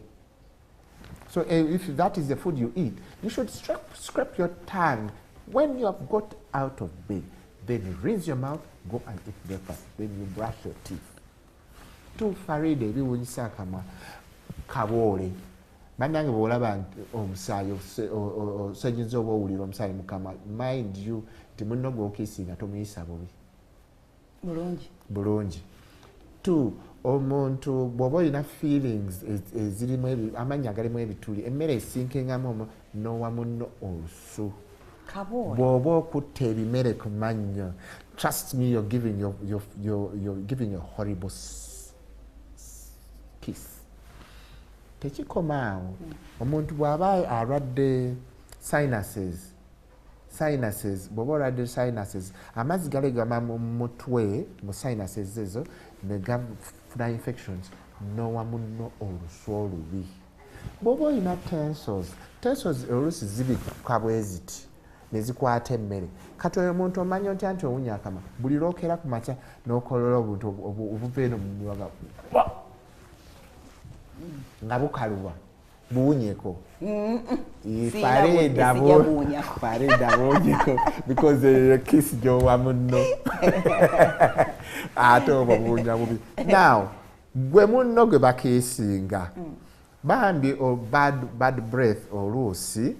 So if that is the food you eat, you should scrape your tongue when you have got out of bed. then you rinse your mouth, go and eat breakfast, then you brush your teeth. To Farida ebiwunyisa akamwa kaboole. Bannange bw'olaba omusaayi osonyinza oba owulira omusaayi mu kamwa, mind you nti munno gw'okiisinga tomuyisa bubi. Bulungi. Two, omuntu bw'oba olina feelings ezirimu amanya agalimu ebituli, emmere esinkengamu n'owa munno olusu. Bw'oba okutta ebimere ku mannyo, trust me, you're giving a horrible kiss. Tekikoma awo. Omuntu bw'aba alwadde sinuses, bw'oba olwadde sinuses, amazzi galegama mu mutwe mu sinuses ezo ne gafuna infections n'owa munno olusu olubi. Bw'oba olina tensors oluusi zibikka bwe ziti ne zikwata emmere. Kati oyo omuntu omanya otya nti owunya akamwa, buli lw'okeera ku makya n'okolola obuntu obuva eno mu munwa nga bukaluba buwunyeko. Farida buwunyeko because the kiss gy'owa munno ate obwo buwunya bubi. Now gwe munno gwe bakeesinga bambi bad breath oluusi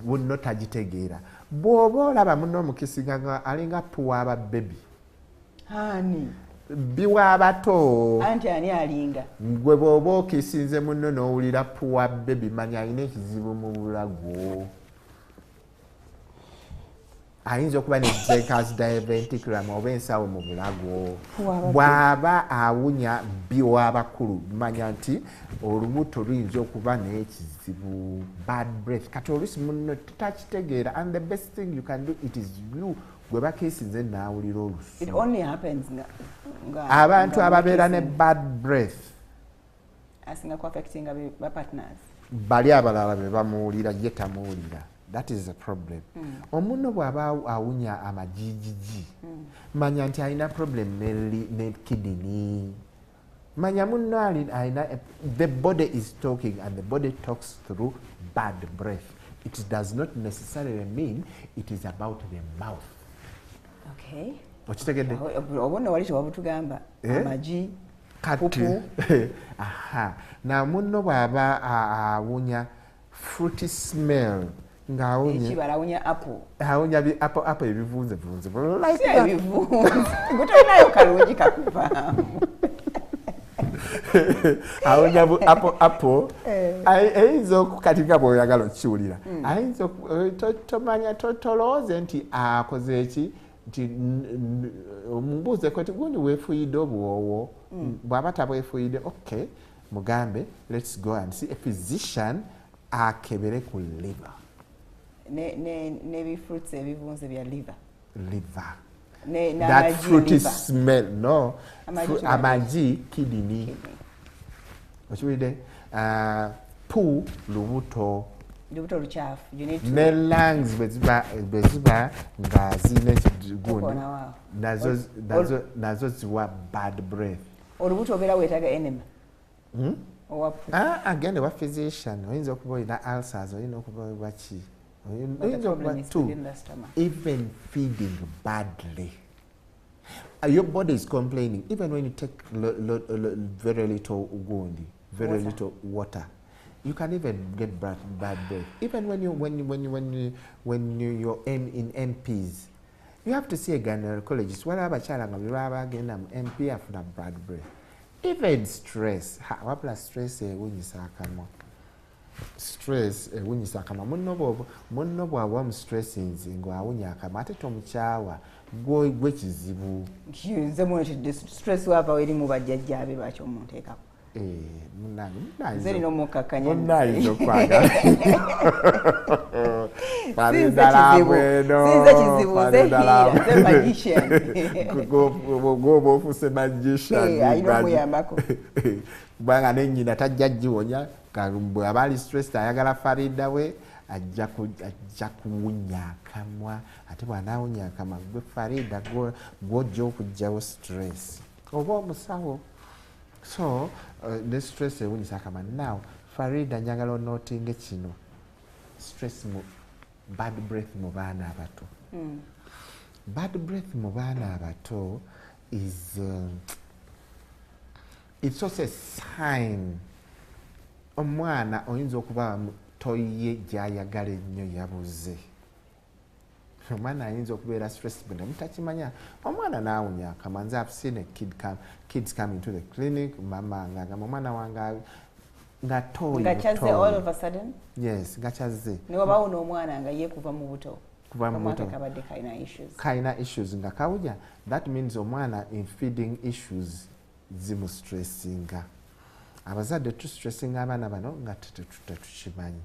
munno tagitegeera. Bw'oba olaba munno omukisinga nga alinga puwa aba bebi biwa abato anti ani alinga gwe bw'oba okisinze munno n'owulira puwa bebi manya alina ekizibu mu bulago. Ayinza okuba ne Jacobs diverticulum oba ensawo mu bulago. Bw'aba awunya biwa abakulu manya nti olubuto luyinza okuba n'ekizibu, bad breath. Kati oluusi munno tutakitegeera, and the best thing you can do, it is you gwe bakeesinze n'awulira olusu. It only happens abantu ababeera ne bad breath asinga ku affecting ba partners, bali abalala be bamuwulira ye tamuwulira. That is the problem. Omunno bw'aba awunya amajijiji manya nti alina problem ne kidney. Manya munno alina, the body is talking and the body talks through bad breath. It does not necessarily mean it is about the mouth. Okay. Okitegedde? Obona wali kyewabutugamba amaji kati. Aha. Na munno bw'aba awunya fruity smell ng'awunya ekibala apple. Awunya apple ebivunze. Like ebivunze. Gutolinayo kalungi kakuvaamu. Awunya apple ayinza okukatika bw'oyagala okiwulira. Ayinza tomanya tolowooze nti akoze eki nti omumbuuze kati gundi weefuyidde obwowo. Bw'aba tabwefuyidde, okay, mugambe let's go and see a physician akebere ku liver. Ne fruits ebivunze bya liver. That fruity smell, no. Amaji kidney. Okiwulidde? Poo lubuto. Lubuto luchafu. You need to. Ne lungs beziba nga zine ekigundi. Nazo ziwa bad breath. Olubuto obeera weetaaga enema. Again, wa physician oyinza okuba olina ulcers, olina okuba waki. Even feeding badly. Your body is complaining. Even when you take very little ugondi, very little water, you can even get bad breath. Even when you're in MPs, you have to see a gynecologist. Whatever MP after bad breath. Even stress. Wapla stress stress ewunyisa akamwa. Munno bw'aba omustressing ng'awunya akamwa ate tomukyawa gwe kizibu. Nze mwetidde stress wava eri mu bajjajjaabe bakyo munteekako. Nze nina omukakkanya. Munnaayinza okwagala. Sinze kizibu, nze hiira, nze magician. Gwoba ofuse magician. Ayina omuyambako. Kubanga ne nnyina tajja giwonya. Bwe aba ali stressed ayagala Farida we ajja kuwunya akamwa, ate bw'anaawunya akamwa gwe Farida gw'ojja okugyawo stress oba omusawo. So ne stress ewunyisa akamwa. Now Farida njagala onootinge kino, stress mu bad breath mu baana abato. Bad breath mu baana abato is it's also a sign. Omwana oyinza okuba toye gy'ayagala ennyo yabuze. Omwana ayinza okubeera stressed but mutakimanya. Omwana naawunya akamwa. I've seen a kids come into the clinic, mama ngagamba omwana wange nga toyi. Ngachaze all of a sudden? Yes, ngachaze. Niwaba uno omwana nga ye kuva mu buto. Kuva mu buto. Kabadde kaina issues. Kaina issues nga kawunya. That means omwana in feeding issues zimu stressinga. Abazadde tu stressing abaana bano nga tetukimanyi.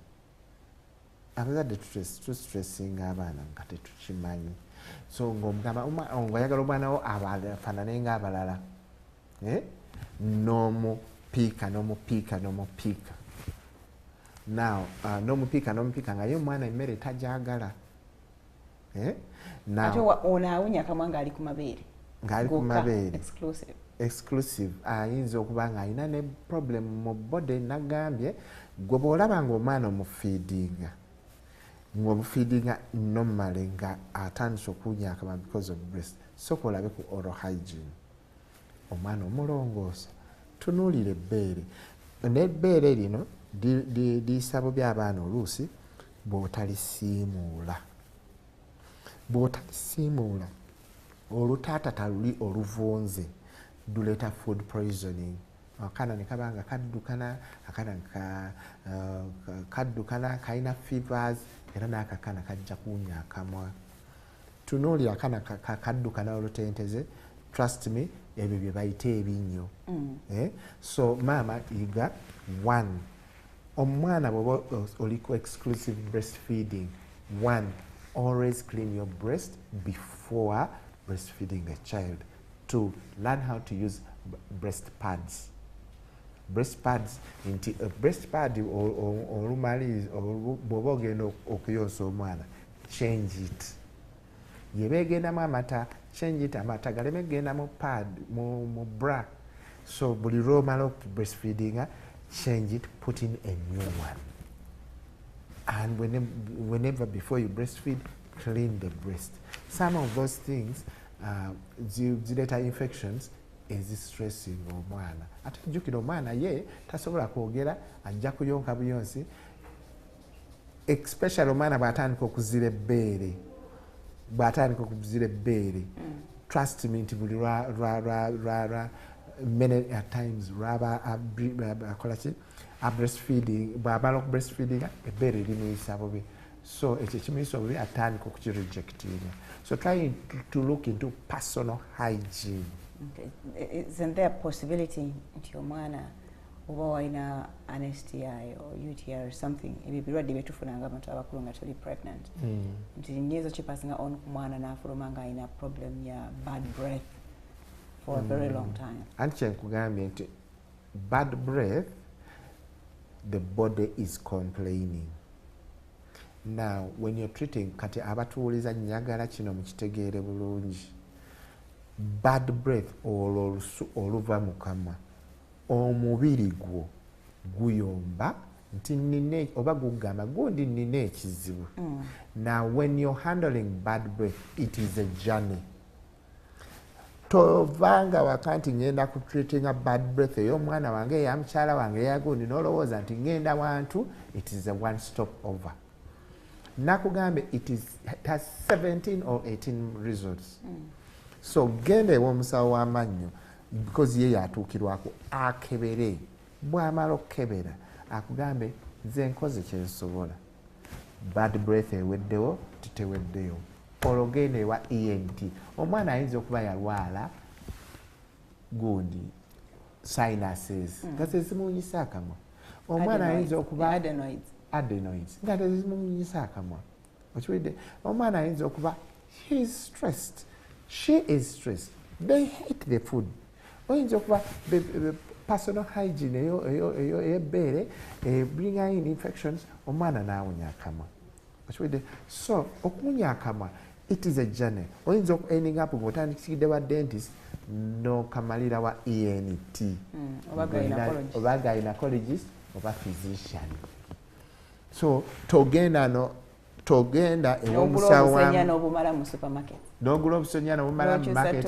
Abazadde tu stressing abaana nga tetukimanyi. So ng'omugamba oyagala omwana wo afaanane ng'abalala. N'omupiika. Now n'omupiika nga ye omwana emmere tajagala. Ate onaawunya akamwa ng'ali ku mabeere. Ng'ali ku mabeere. Exclusive. Ayinza okuba nga alina ne problem mu body nagambye gwe bw'olaba ng'omwana omufiidinga normally nga atandise okuwunya akamwa because of breast, sooka olabe ku oral hygiene. Omwana omulongoosa tunuulira ebbeere. N'ebbeere lino liisabo by'abaana oluusi bw'otalisiimuula. Olutaata taluli oluvunze duleeta food poisoning. Akaana ne kaba nga kaddukana kalina fevers era n'akakaana kajja kuwunya akamwa. Tunuulira akaana kaddukana olutenteze, trust me, ebyo bye bayita ebinnyo. So maama yiga one. Omwana bw'oba oliko exclusive breastfeeding, one, always clean your breast before breastfeeding the child. Two, learn how to use breast pads. Breast pads, breast pad olumaliza bw'oba ogenda okuyonsa omwana, change it. Yeba egendamu amata, change it amata galeme genda mu pad, mu bra. So buli lw'omala breastfeeding, change it, put in a new one. And whenever before you breastfeed, clean the breast. Some of those things zileeta infections ezistressing omwana. Ate jjukira omwana ye tasobola kwogera, ajja kuyonka buyonsi, especially omwana bw'atandika okuzira ebbeere. Trust me nti buli many times akola ki breastfeeding, bw'amala okubreastfeeding ebbeere limuyisa bubi. So ekyo kimuyisa obubi atandika okukirejectinga. So trying to look into personal hygiene. Okay. Isn't there a possibility nti omwana oba walina an STI or UTI or something, ebyo birwadde byetufunanga abantu abakulu nga tuli pregnant, nti nyezo kipasinga on ku mwana n'afuluma nga alina problem ya bad breath for a very long time? Anti kyenkugambye nti bad breath, the body is complaining. Now when you're treating, kati abatuuliza njagala kino mukitegeere bulungi, bad breath oluva mu kamwa, omubiri gwo guyomba nti nina oba gugamba gundi nina ekizibu. Now when you're handling bad breath, it is a journey. Tovanga wakanti ngenda kutreatinga bad breath ey'omwana wange eya mukyala wange eya gundi n'olowooza nti ngenda wantu, it is a one stop over. Nakugambe it has 17 or 18 results. So genda ew'omusawo w'amannyo because ye yatuukirwako akebere. Bw'amala okukebera akugambe nze nkoze kye nsobola. Bad breath eweddewo titeweddeyo. Ologenda ewa ENT. Omwana ayinza okuba yalwala gundi sinuses nga tezimuwunyisa akamwa. Omwana ayinza okuba adenoids nga tezimuwunyisa akamwa. Okiwulidde? Omwana ayinza okuba he is stressed. She is stressed. They hate the food. Oyinza okuba personal hygiene ey'ebbeere bringa in infections, omwana n'awunya akamwa. So okuwunya akamwa, it is a journey. Oyinza ending up ng'otandikidde wa dentist n'okamalira wa ENT oba gynecologist oba physician. So togenda togenda ew'omusawo wamu n'obumala mu supermarket n'ogula obusenya n'obumala mu market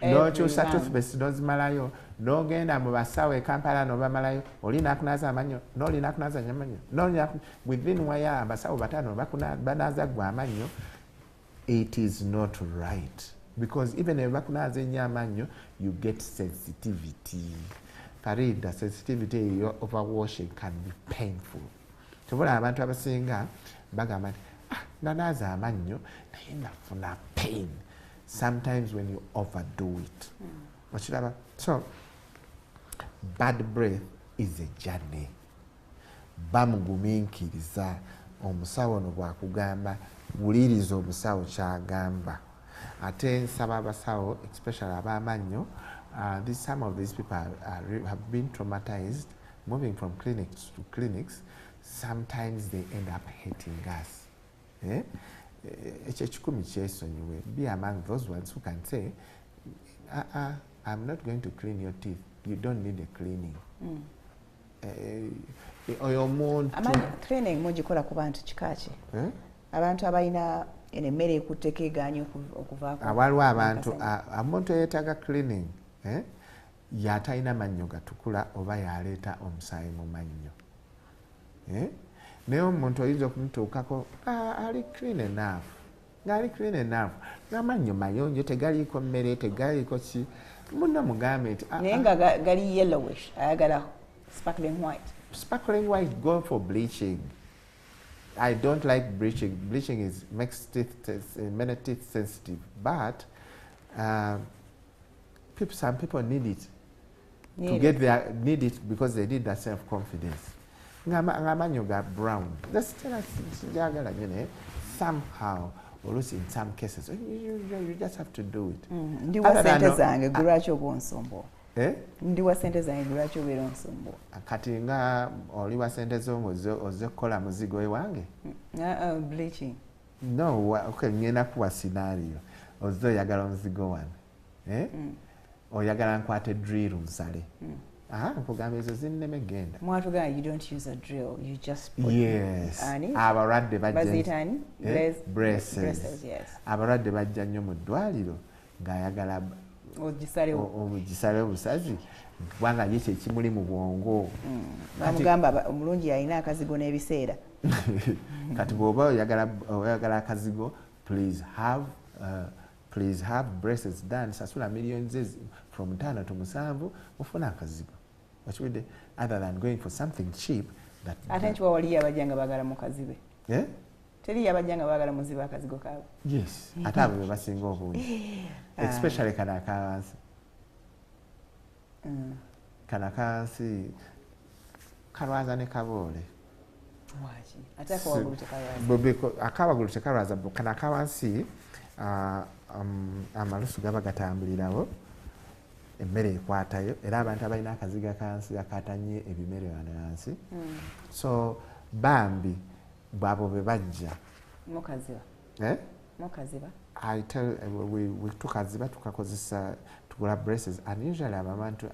n'okyusa toothpaste n'ozimalayo n'ogenda mu basawo e Kampala n'obamalayo oli n'akunaaza amannyo n'oli n'akunaaza amannyo within waya abasawo bataano banaaza ggwa amannyo. It is not right because even if bakunaaza ennyo amannyo you get sensitivity. Farida, sensitivity overwashing can be painful. Tubula abantu abasinga bagamba nti nanaaza amannyo naye nafuna pain sometimes when you overdo it. So bad breath is a journey. Bamugumiikiriza omusawo no bwakugamba wuliriza omusawo kyagamba. Ate nsaba abasawo especially ab'amannyo, some of these people have been traumatized moving from clinics to clinics. Sometimes they end up hating us. Be among those ones who can say, I'm not going to clean your teeth. You don't need a cleaning. Cleaning mugikola ku bantu kikaki? Abantu abalina emmere ekutteko egaanye okuvaako. Waliwo abantu omuntu eyeetaaga cleaning y'atalina mannyo gatukula oba yaleeta omusaayi mu mannyo. Naye omuntu oyinza okumutuukako ali clean enough. Ng'ali clean enough. N'amannyo mayonjo tegaliiko mmere tegaliiko ki. Munno mugambe nti naye nga gali yellowish ayagala sparkling white. Sparkling white, go for bleaching. I don't like bleaching. Bleaching makes many teeth sensitive, but some people need it need it because they need that self-confidence. Ngamanyo got brown. That's somehow, or in some cases, you just have to do it. Ndiwa sente zange guracho bonsombo. Ndiwa sente zange guracho bonsombo. Kati nga oliwa sente zongo oze kola muzigo ewange? Bleaching. No, okay, ngena kuwa scenario. Ozo yagala muzigo wane. Oyagala nkwate drill nsale. Nkugamba ezo zinneme genda. Mwatuga, you don't use a drill, you just put abalwadde bazitani braces. Yes. Abalwadde bajja nnyo mu ddwaliro ng'ayagala ogisalewo busazi kubanga ye kyekimuli mu bwongo. Bamugamba omulungi alina akazigo n'ebiseera. Kati bw'oba oyagala akazigo, please have braces done. Sasula millions from 5 to 7 ufuna akazigo. Other than going for something cheap that atenchwa wali abajanga bagala mu kazibe. Teri abajanga bagala muziba akazigo kaabo. Yes, atabo basinga obungi. Especially kanakansi. Kanakansi kalwaza ne kabole. Wachi. Ataka wagulu tekalwaza. Akabagulu tekalwaza kanakawansi amalusu gaba gatambulirawo emmere ekwatayo era abantu abalina akaziga kansi akatanye ebimere wanansi. So bambi bwabo be bajja mukaziba mukaziba I tell we tukaziba tukakozesa tugula braces and usually abantu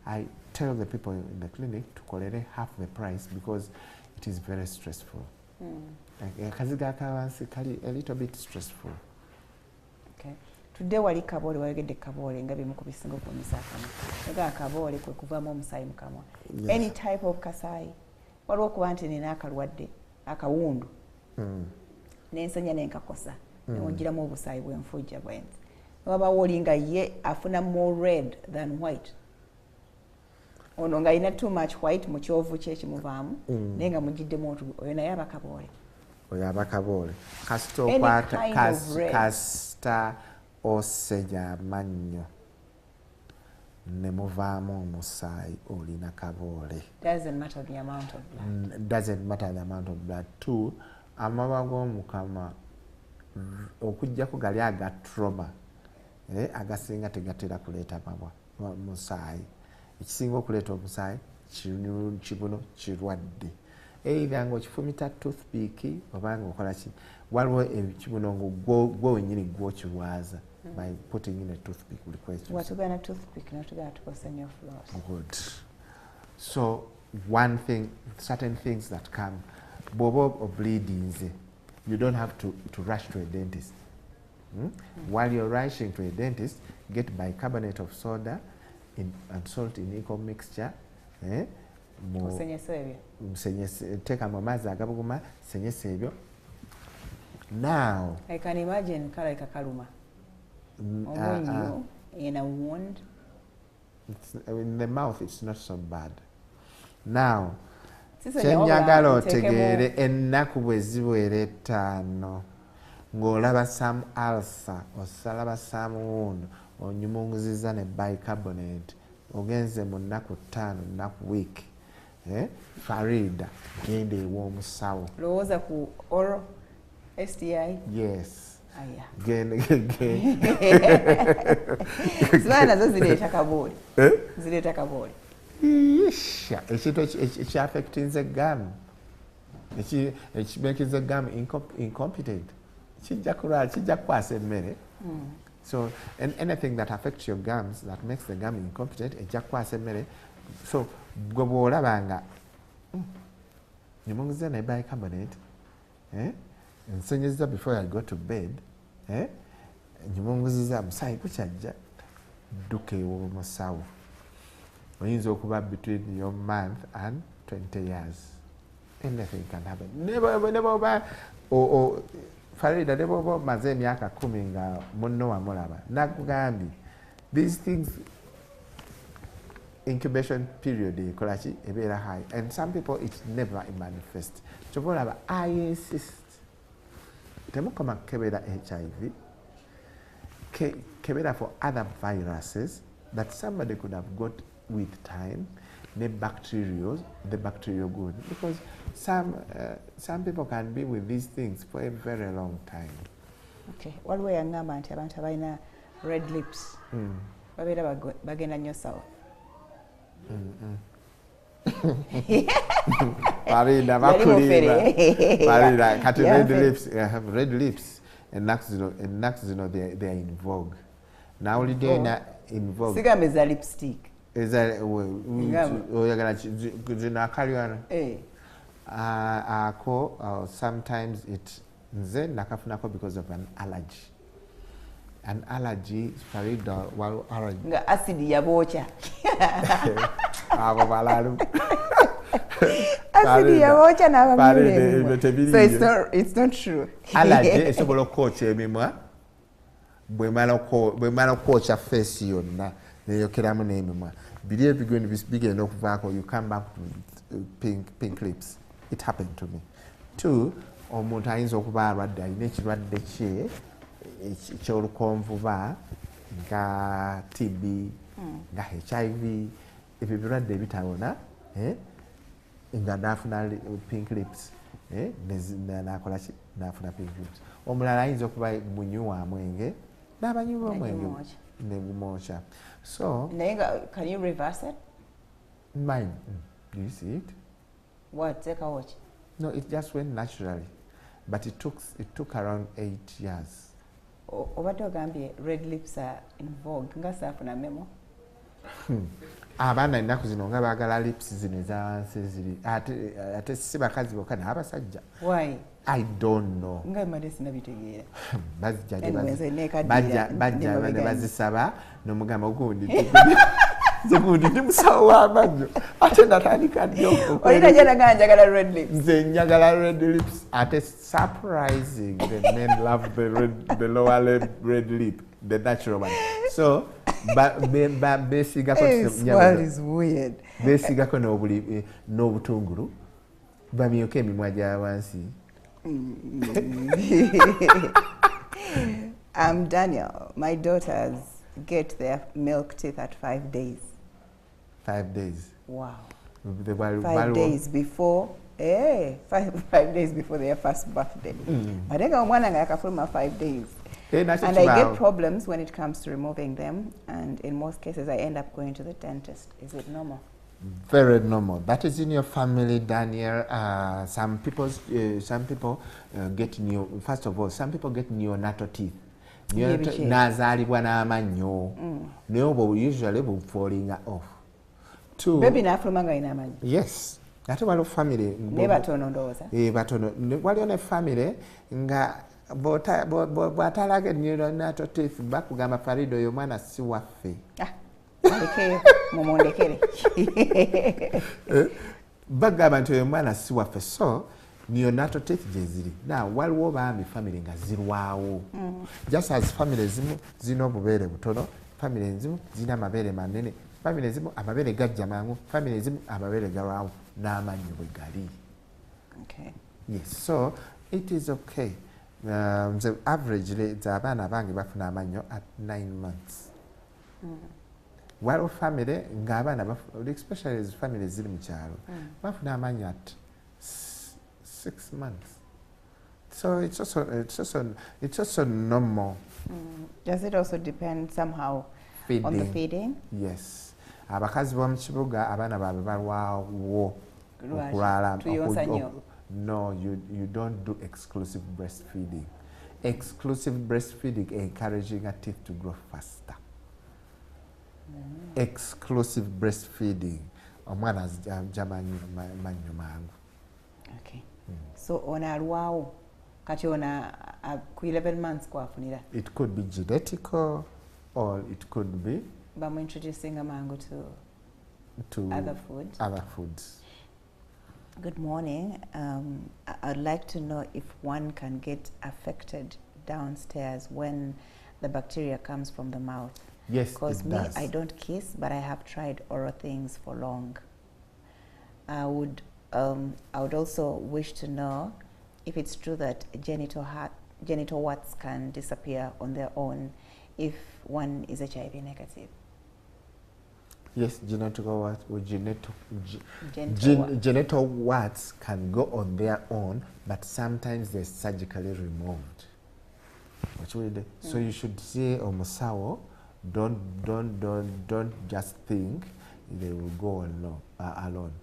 I tell the people in the clinic tukolere half the price because it is very stressful. Akaziga kawansi kali a little bit stressful. Okay. Today wali kabole wayegedde kabole nga bimu kubisinga okunyisa akamwa. Nga kabole kwe kuvaamu omusaayi mu kamwa. Any type of kasaayi. Waliwo okuba nti nina akalwadde akawundu. N'ensenya n'enkakosa. Newongeramu obusaayi bw'enfujja bwenzi. Wabawo oli nga ye afuna more red than white. Ono nga alina too much white mu kyovu kye kimuvaamu naye nga mugiddemu otugu oyo naye aba kabole. Oyo aba kabole. Kasita okwata kasita osenya amannyo ne muvaamu omusaayi olina kabole. Doesn't matter the amount of blood. Doesn't matter the amount of blood too. Amabwa g'omukama okujjako gali aga trauma agasinga tegatera kuleeta mabwa musaayi. Ekisinga okuleeta omusaayi kibuno kirwadde. Either ng'okifumita toothpick oba ng'okola ki waliwo ekibuno gwe wennyini gw'okirwaza by putting in a toothpick request. Watugana toothpick natugana tukosanya floss. Good. So certain things that come bw'oba bleeding, you don't have to rush to a dentist. While you're rushing to a dentist, get bicarbonate of soda and salt in equal mixture. Take a mazi agabuguma, senyesa ebyo. Now, I can imagine like a kaluma. In a wound. In the mouth, it's not so bad. Now, kyenjagala otegeere ennaku bwe ziwera 5 ng'olaba some ulcer osalaba some wound onyumunguzizza ne bicarbonate ogenze mu nnaku 5 nnaku week. Farida genda ew'omusawo. Lowooza ku oral STI? Yes. Ziba nazo zireeta kabooli. Zireeta kabooli. Ekintu ekyaffectinze gum, ekimakinze gum incompetent, kijja kukwasa emmere. So anything that affects your gums, that makes the gum incompetent, ejja kukwasa emmere. So gwe bw'olaba nga nyumunguza ne bicarbonate, nsenyezza before I go to bed, nyumunguziza musaayi gukyajja, dduka ew'omusawo. Oyinza okuba between your month and 20 years. Anything can happen. Never Farida, never omaze emyaka 10 nga munno wamulaba. Nakugambye, these things, incubation period ekola ki ebeera high, and some people it never manifest. Kyobalaba, I insist. Temukoma kebera HIV, kebera for other viruses that somebody could have got with time, the bacterial good, because some people can be with these things for a very long time. Okay, waliwo yangamba nti abantu abalina red lips babeera bagenda nnyo south. Farida bakuliba. Farida kati red lips ennaku zino they are in vogue. Now holiday in vogue. Sigambe za lipstick. Oyagala zino akalyana. Ako sometimes it nze nakafunako because of an allergy. An allergy, Farida, while allergy. Nga acid yabocha. Abo balalu. Acid yabocha na bamule. So it's not true. Allergy esobola okwocha emimwa. Bwe mala okwocha face yonna neyokeramu n'emimwa. Biri ebigendo bigenda okuvaako, you come back to pink lips. It happened to me. 2, omuntu ayinza okuba alwadde alina ekirwadde kye ekyolukonvuba nga TB, nga HIV, ebyo birwadde ebitawona nga naafuna pink lips, nakola ki naafuna pink lips. Omulala ayinza okuba munywa mwenge n'abanywa omwenge ne gumwokya. So can you reverse it? Mine, do you see it? What? Take a watch. No, it just went naturally, but it took around 8 years. Obadde ogambye red lips are in vogue nga saafuna memo. Abaana ennaku zino nga baagala lips zino ezawansi ziri ate si bakazi bokka n'abasajja. Why? I don't know. Nga mmadde sinabitegeera. Bajja ne bazisaba n'omugamba gundi ndi musawo w'amannyo ate natandika nnyo. Olina gy'alaga njagala red lips. Nze njagala red lips. Ate surprising, the men love the lower red lip, the natural one. So besigako. This world is weird. Besigako n'obutungulu bamyoke emimwa gya wansi. I'm Daniel. My daughters get their milk teeth at 5 days. 5 days. Wow. 5 days before. 5 days before their first birthday. But I got one and I can 5 days. And I get problems when it comes to removing them, and in most cases I end up going to the dentist. Is it normal? Very normal. That is in your family, Daniel. Some people get first of all, some people get neonatal teeth. Nazalibwa n'amannyo. Naye usually falling off. 2. Baby nafuluma nga ina amanyo. Yes. ate waliwo family ne batono ndowooza batono waliwo ne family nga bw'atalaga neonatal teeth bakugamba Farida oyo mwana si waffe aleke mumondekere bagamba nti oyo mwana si waffe so neonatal teeth gye ziri now waliwo bambi family nga zirwawo just as family ezimu zirina obubeere butono family ezimu zirina amabeere manene family ezimu amabeere gajja mangu family ezimu amabeere galwawo n'amannyo bwe gali yes so it is okay the average abaana bange bafuna amannyo at 9 months waliwo family ng'abaana especially family ziri mu kyalo bafuna amannyo at 6 months so it's also normal. Does it also depend somehow on the feeding? Yes. Abakazi b'omu kibuga abaana baabwe balwawo okulwala. No, you don't do exclusive breastfeeding. Exclusive breastfeeding encouraging a teeth to grow faster. Exclusive breastfeeding omwana ajja mannyo mangu. Okay. So ona alwawo kati ona ku 11 months kwafunira. It could be genetical or it could be bamu introducing a mango to other foods. Good morning. I'd like to know if one can get affected downstairs when the bacteria comes from the mouth. Yes, because me, I don't kiss, but I have tried oral things for long. I would also wish to know if it's true that genital warts can disappear on their own if one is HIV negative. Yes, genital warts can go on their own, but sometimes they're surgically removed. So you should say, Omusawo, don't just think they will go alone.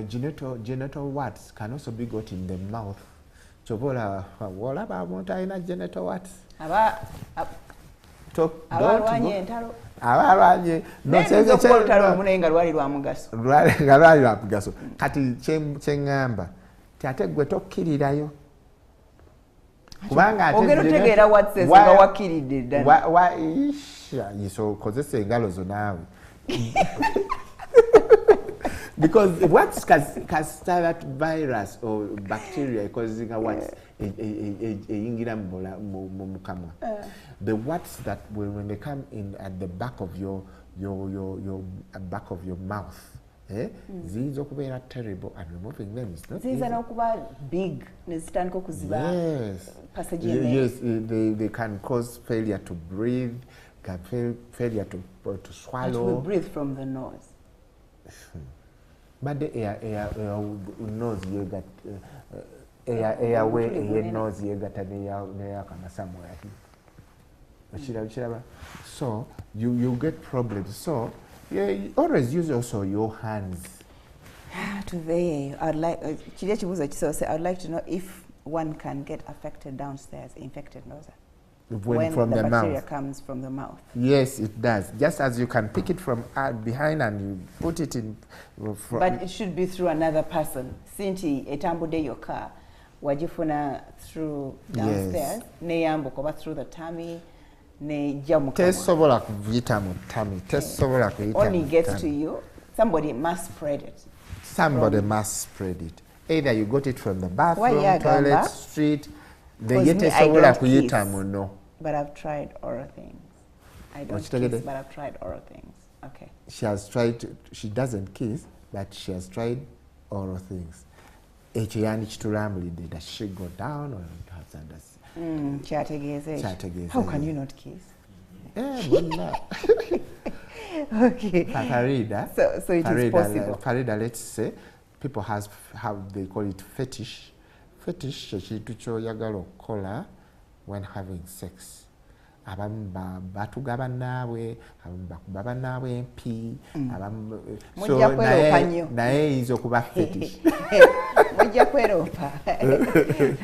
Genital warts can also be got in the mouth. Chobola wala ba muntu alina genital warts. Abalwanye lwali lwa mugaso kati kyeŋŋamba ate gwe tokkirirayo kubanga ogera otegeera watses nga wakkiridde ddala okozesa engalo zo naawe because what's start virus or bacteria causing a what the warts that when they come in at the back of your back of your mouth these are terrible and removing them is not these are big yes they can cause failure to breathe, failure to swallow. And we breathe from the nose. But the air nose you got airway nose you got an air somewhere. So you get problems. So you always use also your hands. Today I'd like to know if one can get affected downstairs, infected nose. When from the the bacteria mouth comes from the mouth. Yes, it does. Just as you can pick it from behind and you put it in. But it should be through another person. Sinti etambudde yoka wajifuna through downstairs. Neyambo koba through the tummy. Tesobola kuyita mu tummy. Tesobola kuyita. Only gets to you. Somebody must spread it. Somebody must spread it. Either you got it from the bathroom, toilet, street. But I've tried oral things. I don't kiss, but I've tried oral things. Okay. She doesn't kiss, but she has tried oral things. Does she go down or how can you not kiss? Okay. Farida, so it is possible. Farida, let's say, people have they call it fetish. Fetish ekintu ky'oyagala okukola when having sex. Abamu batuga bannaabwe, abamu bakuba bannaabwe empi, abamu naye eyinza okuba fetish. Mujja kweropa.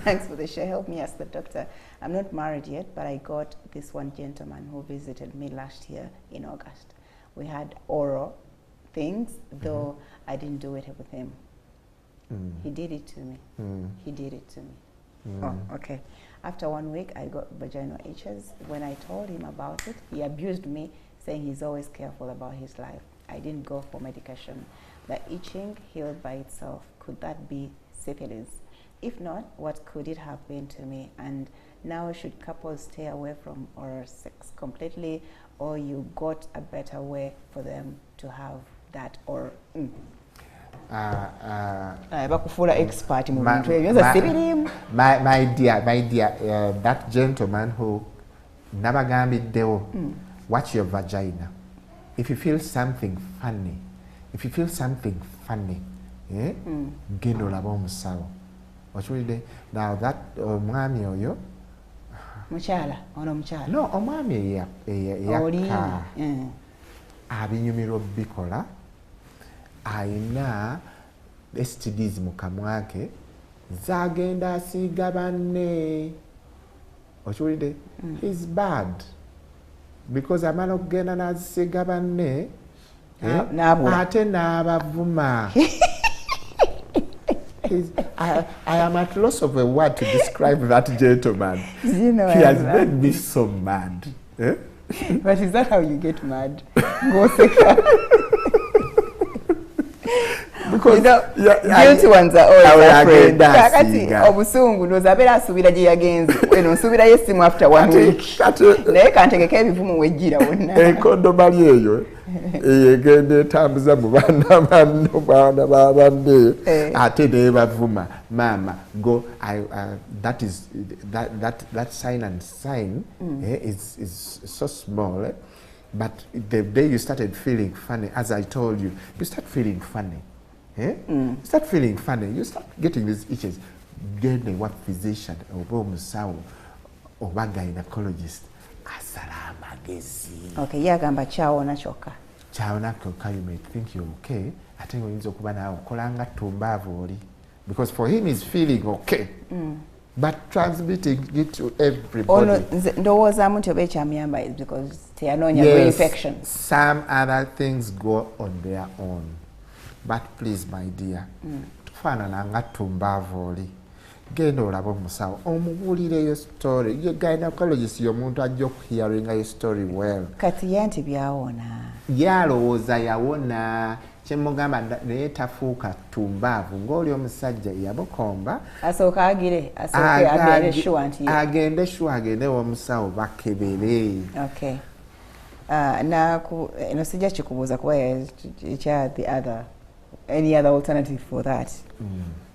Thanks for the share. Help me ask the doctor. I'm not married yet, but I got this one gentleman who visited me last year in August. We had oral things, though I didn't do it with him. He did it to me. He did it to me. Oh, okay. After 1 week, I got vaginal itches. When I told him about it, he abused me, saying he's always careful about his life. I didn't go for medication. The itching healed by itself. Could that be syphilis? If not, what could it have been to me? And now should couples stay away from oral sex completely, or you got a better way for them to have that? Or bakufuula expert mu bintu ebyo nze sibirimu. My dear, that gentleman who nabagambiddewo, watch your vagina. If you feel something funny, genda olabe omusawo. Okiwulidde? Now that omwami oyo mukyala ono mukyala no omwami eyakka abinyumirwa bikola ayina STDs mu kamwa ke zagenda asiiga banne. Okiwulidde? He's bad because amala okugenda n'azisiiga banne ate n'abavuma. I am at loss of a word to describe that gentleman. You know, he has made me so mad. Eh? But is that how you get mad? Because you know, guilty ones are always afraid. Kakati obusungu nozabera asubira gye yagenze. Weno nsubira yesimu after 1 week. Naye kantegeka ebivumu wejjira wonna. Enkondo mali eyo egende etambuza mu baana banne ate nebavuma. Mama, go. That sign and sign is so small. But the day you started feeling funny, as I told you, you start feeling funny. You start feeling funny. You start getting these itches. Get the what physician or musawo or gynecologist. Okay, yagamba chaona choka. Chaona choka, you may think you're okay. I think we need to kolanga tumbavoli. Because for him he's feeling okay. But transmitting it to everybody. Ndowooza muntu oba ekyamuyamba is because teyanoonya infection. Some other things go on their own. But please, my dear, tufaanana nga tumbavoli. Genda olabe omusawo omubuulireyo story. Your gynecologist y'omuntu ajja okuhearinga your story well. Kati ye nti byawona. Yalowooza yawona. Kyemugamba naye tafuuka tumbaavu ng'oli omusajja yabukomba. Asooka agende sure nti agende sure agende omusawo bakebere. Okay. No sijja kikubuuza kuba any other alternative for that.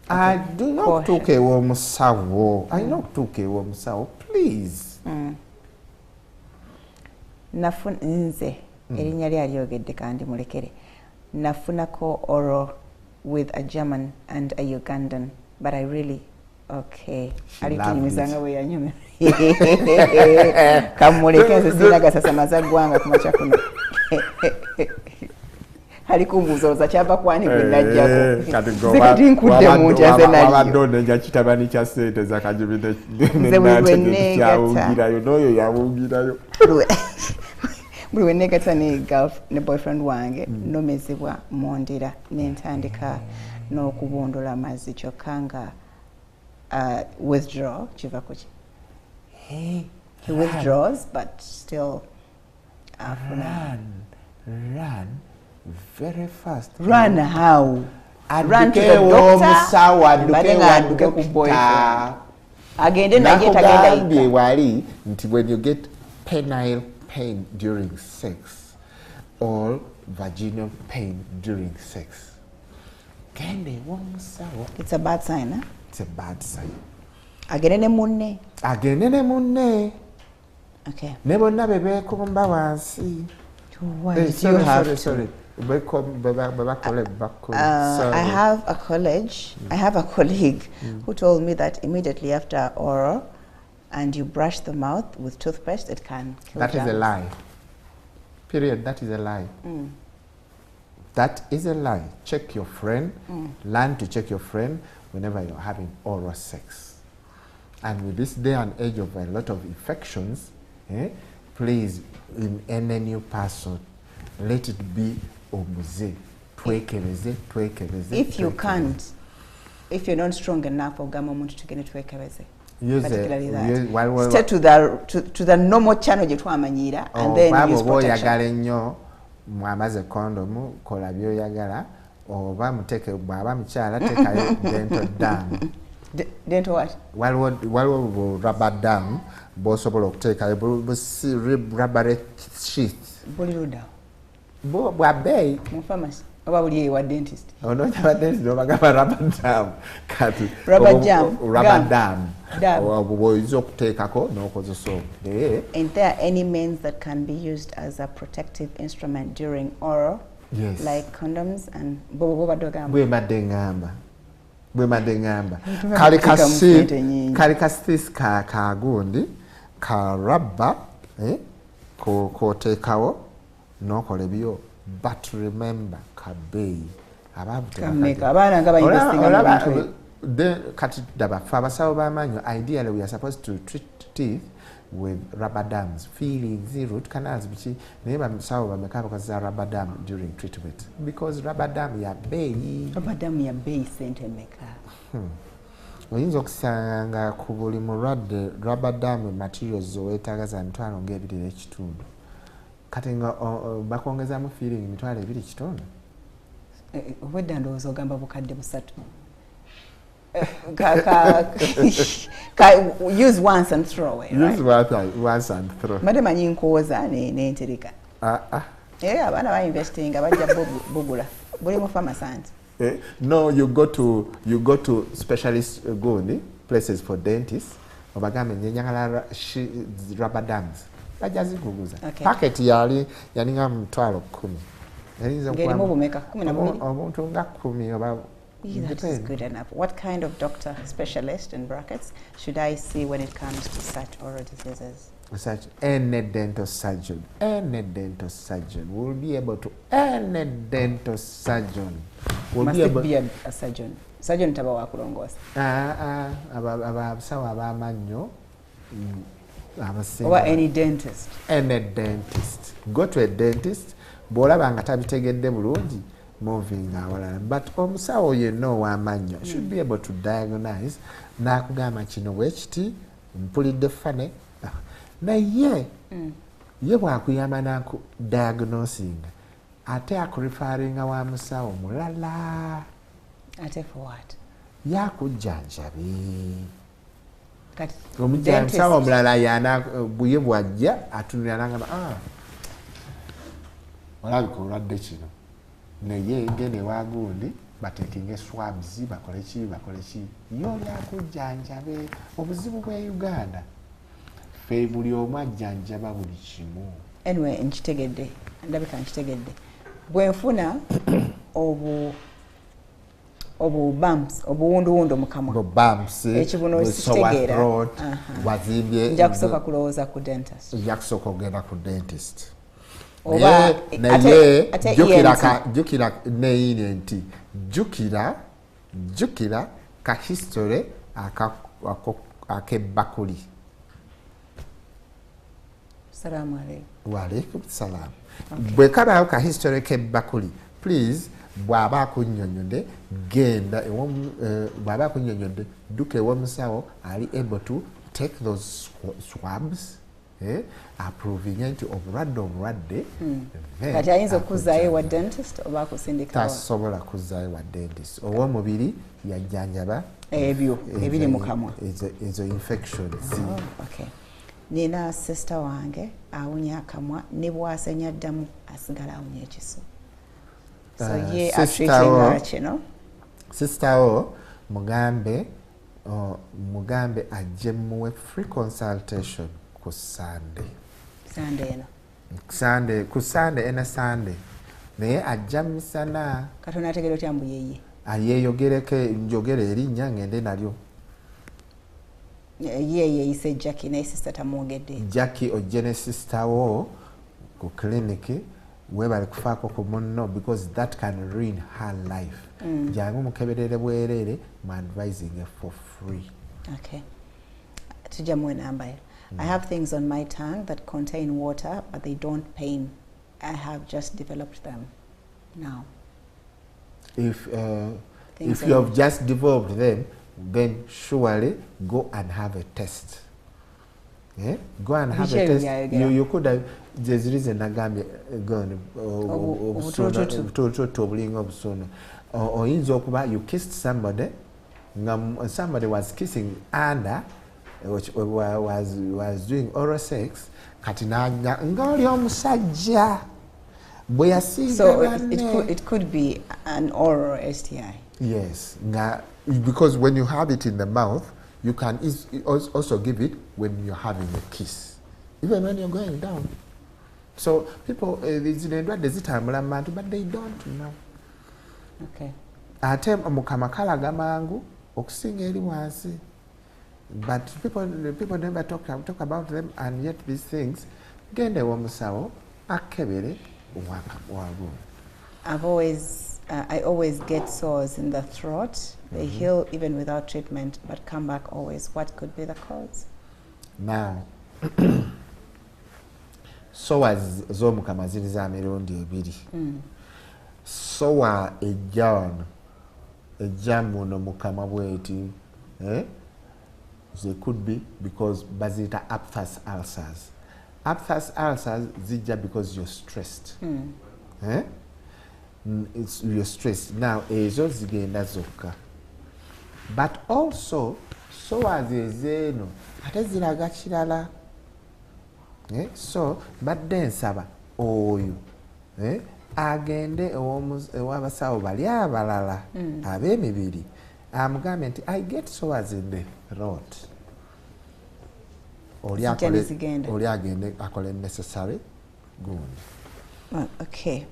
I do not took a warm sour. I not took a warm sour, please. Nafun nze erinnya ly'alyogedde kandi mulekere. Nafunako oral with a German and a Ugandan, but I really alikinyumizanga we yanyume. Kamuleke nze sinaga sasa mazagwanga kumacha kuno. Alikumbuza oza kyava kwani gwe najjako. Zikati nkudde mu njaze naliyo. Abadonde nja kitabani kya sente zakajibide. Nze yawugirayo n'oyo yawugirayo. Buli we negata ne boyfriend wange nomezebwa mondira n'entandika n'okubondola amazzi kyokka nga withdraw kiva kuki. He withdraws but still run very fast. Run how? Run to the doctor. Aduke ku boyfriend. Agende naye tagenda wali nti when you get penile pain during sex or vaginal pain during sex. It's a bad sign, huh? It's a bad sign. Agende ne munne. Okay. Nebonna bebeekomba wansi. Why did you have sorry. I have a colleague who told me that immediately after oral and you brush the mouth with toothpaste, it can kill That germs. is a lie. Period. That is a lie. That is a lie. Check your friend. Learn to check your friend whenever you're having oral sex. And with this day and age of a lot of infections, please, in any new person, let it be omuze. Twekeleze. If you can't, if you're not strong enough ogamba omuntu tugende twekebeze. Particularly that. Stay to the normal channel gye twamanyira and then use protection. Oyagala ennyo mwamaze condom kola byoyagala oba muteke bwaba mukyala tekayo dental dam. Dental what? Waliwo rubber dam bw'osobola okuteekayo rubber sheath. Buli luda. Bwa bbeeyi. Mu pharmacy. Oba buli ewa dentist. Onoonya ba dentist n'obagamba rubber dam. Kati rubber jam. Rubber dam. Bw'oyinza okuteekako n'okozesa obwo. And there are any means that can be used as a protective instrument during oral? Yes. Like condoms and bw'obadde ngamba. Bw'embadde ngamba. Kali kastis kagundi ka rubber k'oteekawo n'okola ebyo. But remember, kabeeyi. Abaana nga bayinvestinga kati daba fe abasawo b'amannyo ideally we are supposed to treat teeth with rubber dams, fillings, root canals, biki naye basawo bameka bakozesa rubber dam during treatment because rubber dam ya bbeeyi. Rubber dam ya bbeeyi sente meka? Oyinza okusanga ku buli mulwadde rubber dam materials zoweetaaga za mitwalo ng'ebiri n'ekitundu. Kati nga bakongezaamu feeling mitwalo 2.5. Obwedda ndowooza ogamba bukadde 3. Use once and throw away, right? Use once and throw. Made manyi nkooza n'entereka. Abaana bayinvestinga bajja bugula. Buli mu pharmacy anti. No, you go to specialist places for dentists. Obagambe nyenyagala rubber dams. Bajja ziguguza. Packet yalinga $10. Ngerimu obumeka 12. Omuntu nga 10 oba. That is good enough. What kind of doctor, specialist in brackets, should I see when it comes to such oral diseases? Such any dental surgeon. Any dental surgeon will be able to. Any dental surgeon will Must be able. Must it be a surgeon? Surgeon taba wakulongosa. Abasawo abamannyo. Or any dentist. Any dentist. Go to a dentist. Bw'olaba nga tabitegedde bulungi. Moving awalala. But omusawo yenna ow'amannyo should be able to diagnose n'akugamba kino bwekiti mpulidde fane naye ye bw'akuyamba n'aku diagnosing ate akurefaringa wa musawo mulala. Ate for what? Yakujjanjabe. Omusawo omulala yana buye bwajja atunulira n'agamba olabika olwadde kino. Naye gende wagundi batekinge swabs bakole ki yo yakujjanjabe. Obuzibu bwa Uganda fe buli omu ajjanjaba buli kimu. Anyway, nkitegedde ndabika nkitegedde bwenfuna obu bumps obuwunduwundu mu kamwa ekibuno kitegeera wazimbye nja kusooka kulowooza ku dentist. Yakusooka ogenda ku dentist. Jukira neyine nti jukira ka history ak'ebbakuli. Salamu alaikum. Wa alaikum salam. Bwe kabaawo ka history k'ebbakuli please bw'aba akunnyonnyodde genda bw'aba akunnyonnyodde dduka ew'omusawo ali able to take those swabs approving nti obulwadde kati ayinza okuzaayo wa dentist oba akusindika tasobola kuzaayo wa dentist ow'omubiri yajjanjaba ebyo ebiri mu kamwa ezo infections. Okay. Nina sister wange awunya akamwa ne bw'asenya ddamu asigala awunya ekiso. So ye atreating kino. Sister o mugambe ajje muwe free consultation ku Sunday ena Sunday naye ajja misana katona ategera otya mbu yeye ayeyogereke njogere erinnya ngende nalyo yeye yise Jackie naye sister tamwogedde Jackie ojje ne sister wo ku clinic webali kufaako ku munno because that can ruin her life. Jangu mukeberere bwerere mu advising for free. Okay. Tujja mu namba. I have things on my tongue that contain water but they don't pain. I have just developed them now. If things if you have just developed them, then surely go and have a test. Yeah? Go and have a test. You could have, there's reason Nagami gone or in Zokuba, you kissed somebody, somebody was kissing under, which was doing oral sex. So it could be an oral STI. Yes, because when you have it in the mouth, you can also give it when you're having a kiss, even when you're going down. So people, but they don't know. Okay. But people never talk about them, and yet these things, I always get sores in the throat. They heal even without treatment, but come back always. What could be the cause? Now, so as zomukama ziri za mirundi ebiri. So ejjamu no mukama bweti, they could be because bazita aphthous ulcers. Aphthous ulcers zijja because you're stressed. You're stressed. Now, ezo zigenda zokka. But also, so as ezeno, ate ziraga kirala. So, but then saba, oyo, agende ewabasawo bali abalala, ab'emibiri, amugambe nti I get sores in the throat. Oli agende akole necessary good. Okay.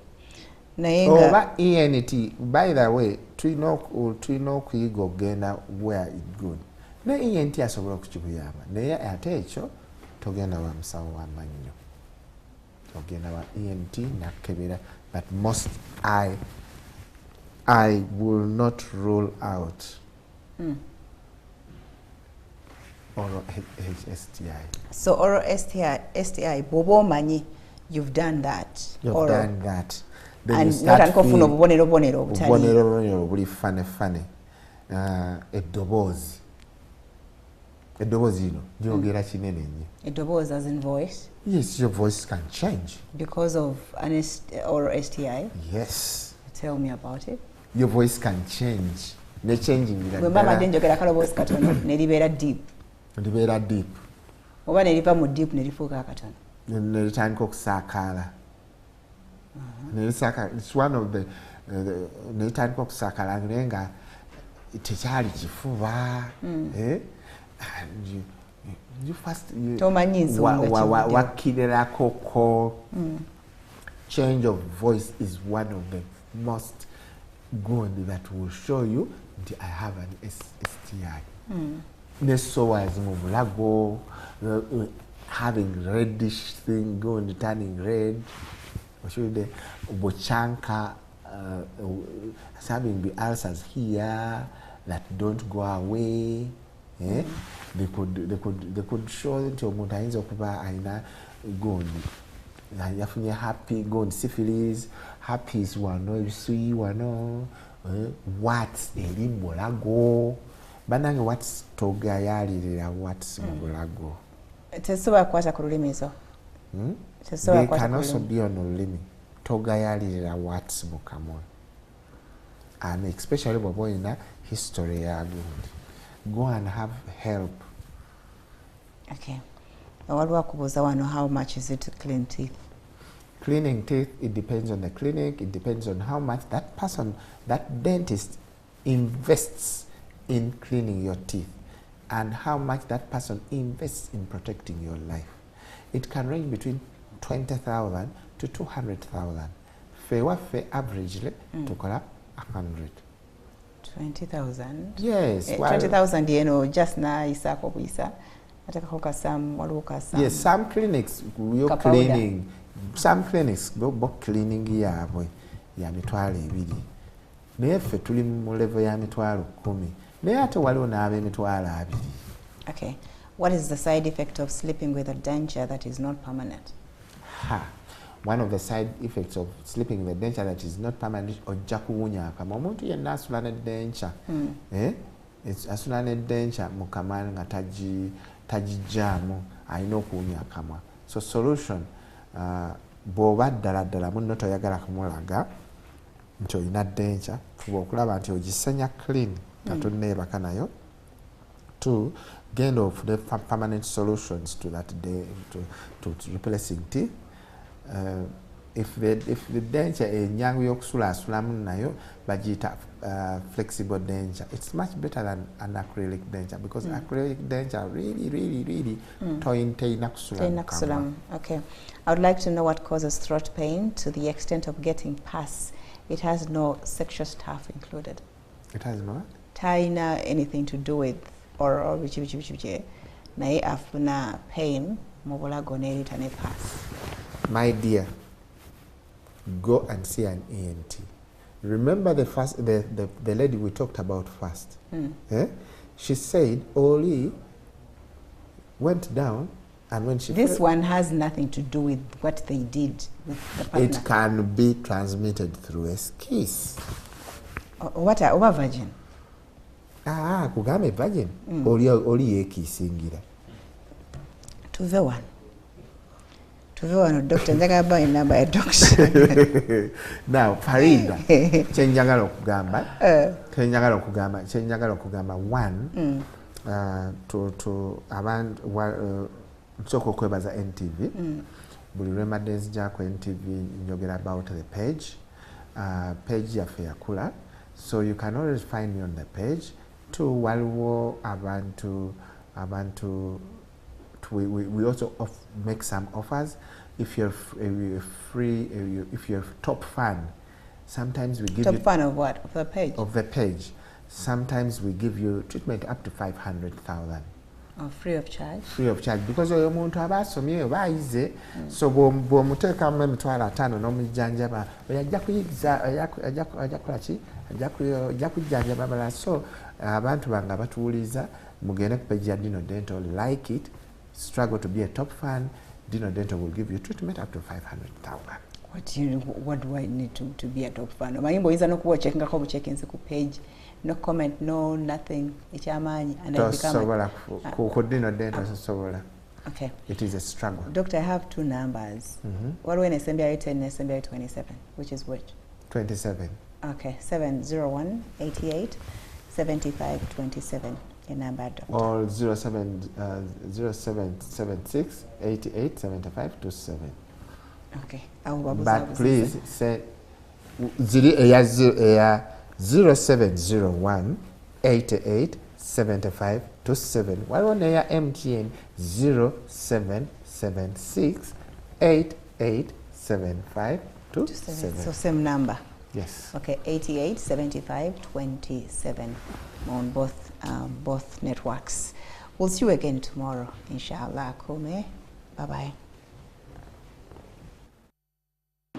Oba ENT, by the way, tulina okuyiga okugenda where it good. Ne ENT asobola okukikuyamba, naye ate ekyo togenda wa musawo w'amannyo. Ogenda wa ENT nakebera, but most I will not rule out oral STI. So oral STI, bobo mani, you've done that. You've done that. Then and not uncofuna obubonero buli fane eddobozi lino lyogera kinene nnyo. Eddobozi as in voice? Yes, your voice can change. Because of an oral STI? Yes. Tell me about it. Your voice can change. Ne changing ira. Bwe mama denjogera kalobozi katono ne libeera deep. Libeera deep. Oba ne liva mu deep ne lifuuka akatono. Ne litandika okusaakaala. It's one of the netandika okusakala nga tekyali kifuba. You first wakirako. Change of voice is one of the most good that will show you that I have an STI. Nesoas mu bulago, having reddish thing going turning red. Should bochanka having the ulcers here that don't go away. They could show that your mountains okuba aina gone. Yafunye happy gone syphilis, happy is wano sui wano what's eri bolago banange what's togayalira what's bolago. Tesoba kwata ku lulimi zo. They can also be on ulimi. Togayalira what's mukamwa. And especially in a history go and have help. Okay. How much is it to clean teeth? Cleaning teeth, it depends on the clinic, it depends on how much that person, that dentist invests in cleaning your teeth and how much that person invests in protecting your life. It can range between 20,000 to 200,000. Fair averagely to call up 100. 20,000? Yes. 20,000, you know, just now, Isa. Yes, some clinics, you're cleaning. Some clinics go cleaning ya mitwalo ebiri. Naye ffe tuli mu level ya mitwalo 10. Naye ate waliwo n'ab'emitwalo 2. Okay. What is the side effect of sleeping with a denture that is not permanent? one of the side effects of sleeping in the denture that is not permanent ojja kuwunya akamwa. Omuntu yenna asula ne denture asula ne denture mu kamwa nga tagijjaamu alina okuwunya akamwa. So solution bw'oba ddala munno toyagala kumulaga nti olina denture, fuba okulaba nti ogisenya clean nga tonneebaka nayo. To gain of the permanent solutions to that to replacing teeth. If the denture enyangu y'okusulaasulamu nayo bagiyita flexible denture. It's much better than an acrylic denture because acrylic denture really toyina kusula. Okay. I would like to know what causes throat pain to the extent of getting pus. It has no sexual stuff included. It has no? Taina anything to do with or naye afuna pain mu bulago n'eritane pus. My dear, go and see an ENT. Remember the lady we talked about first. She said Oli went down, and when she this one has nothing to do with what they did with the partner. It can be transmitted through a kiss. What over virgin? Kugame virgin. Oli yekisingira. Tuve wano doctor njagala bayo namba ya doctor. Now Farida kyenjagala okugamba one to abantu nsooka okwebaza NTV buli lwembadde nzijako NTV njogera about the page yaffe yakula, so you can always find me on the page. Waliwo abantu we also make some offers. If you're free, if you're top fan, sometimes we give top fan of what? Of the page? Of the page. Sometimes we give you treatment up to 500,000. Oh, free of charge? Free of charge, because oyo muntu aba asomye oba ayize, so bw'omuteekamu emitwalo 5 n'omujjanjaba oyo ajja kuyigiza ajja kukola ki ajja kujjanjaba balala. So abantu bange abatuwuliza mugende ku page ya Dino Dental, like it, struggle to be a top fan. Dino Dental will give you treatment up to 500,000. What do I need to be a top fan? Mayimbo iza no kuwa checking ko checking ku page, no comment, no nothing. Ichamanyi and I become ku Dino Dental sobola. Okay. It is a struggle. Doctor, I have two numbers. What when SMBI 10 and SMBI 27? Which is which? 27. Okay. 701 88 75 27. Your number, doctor. Or 0776 88 75 27. Okay. But please say 0701 88 75 27. While on air MTN 0776 88 75 27. So same number. Yes. Okay, 88 75 27 on both networks. We'll see you again tomorrow, inshallah. Kume. Bye bye.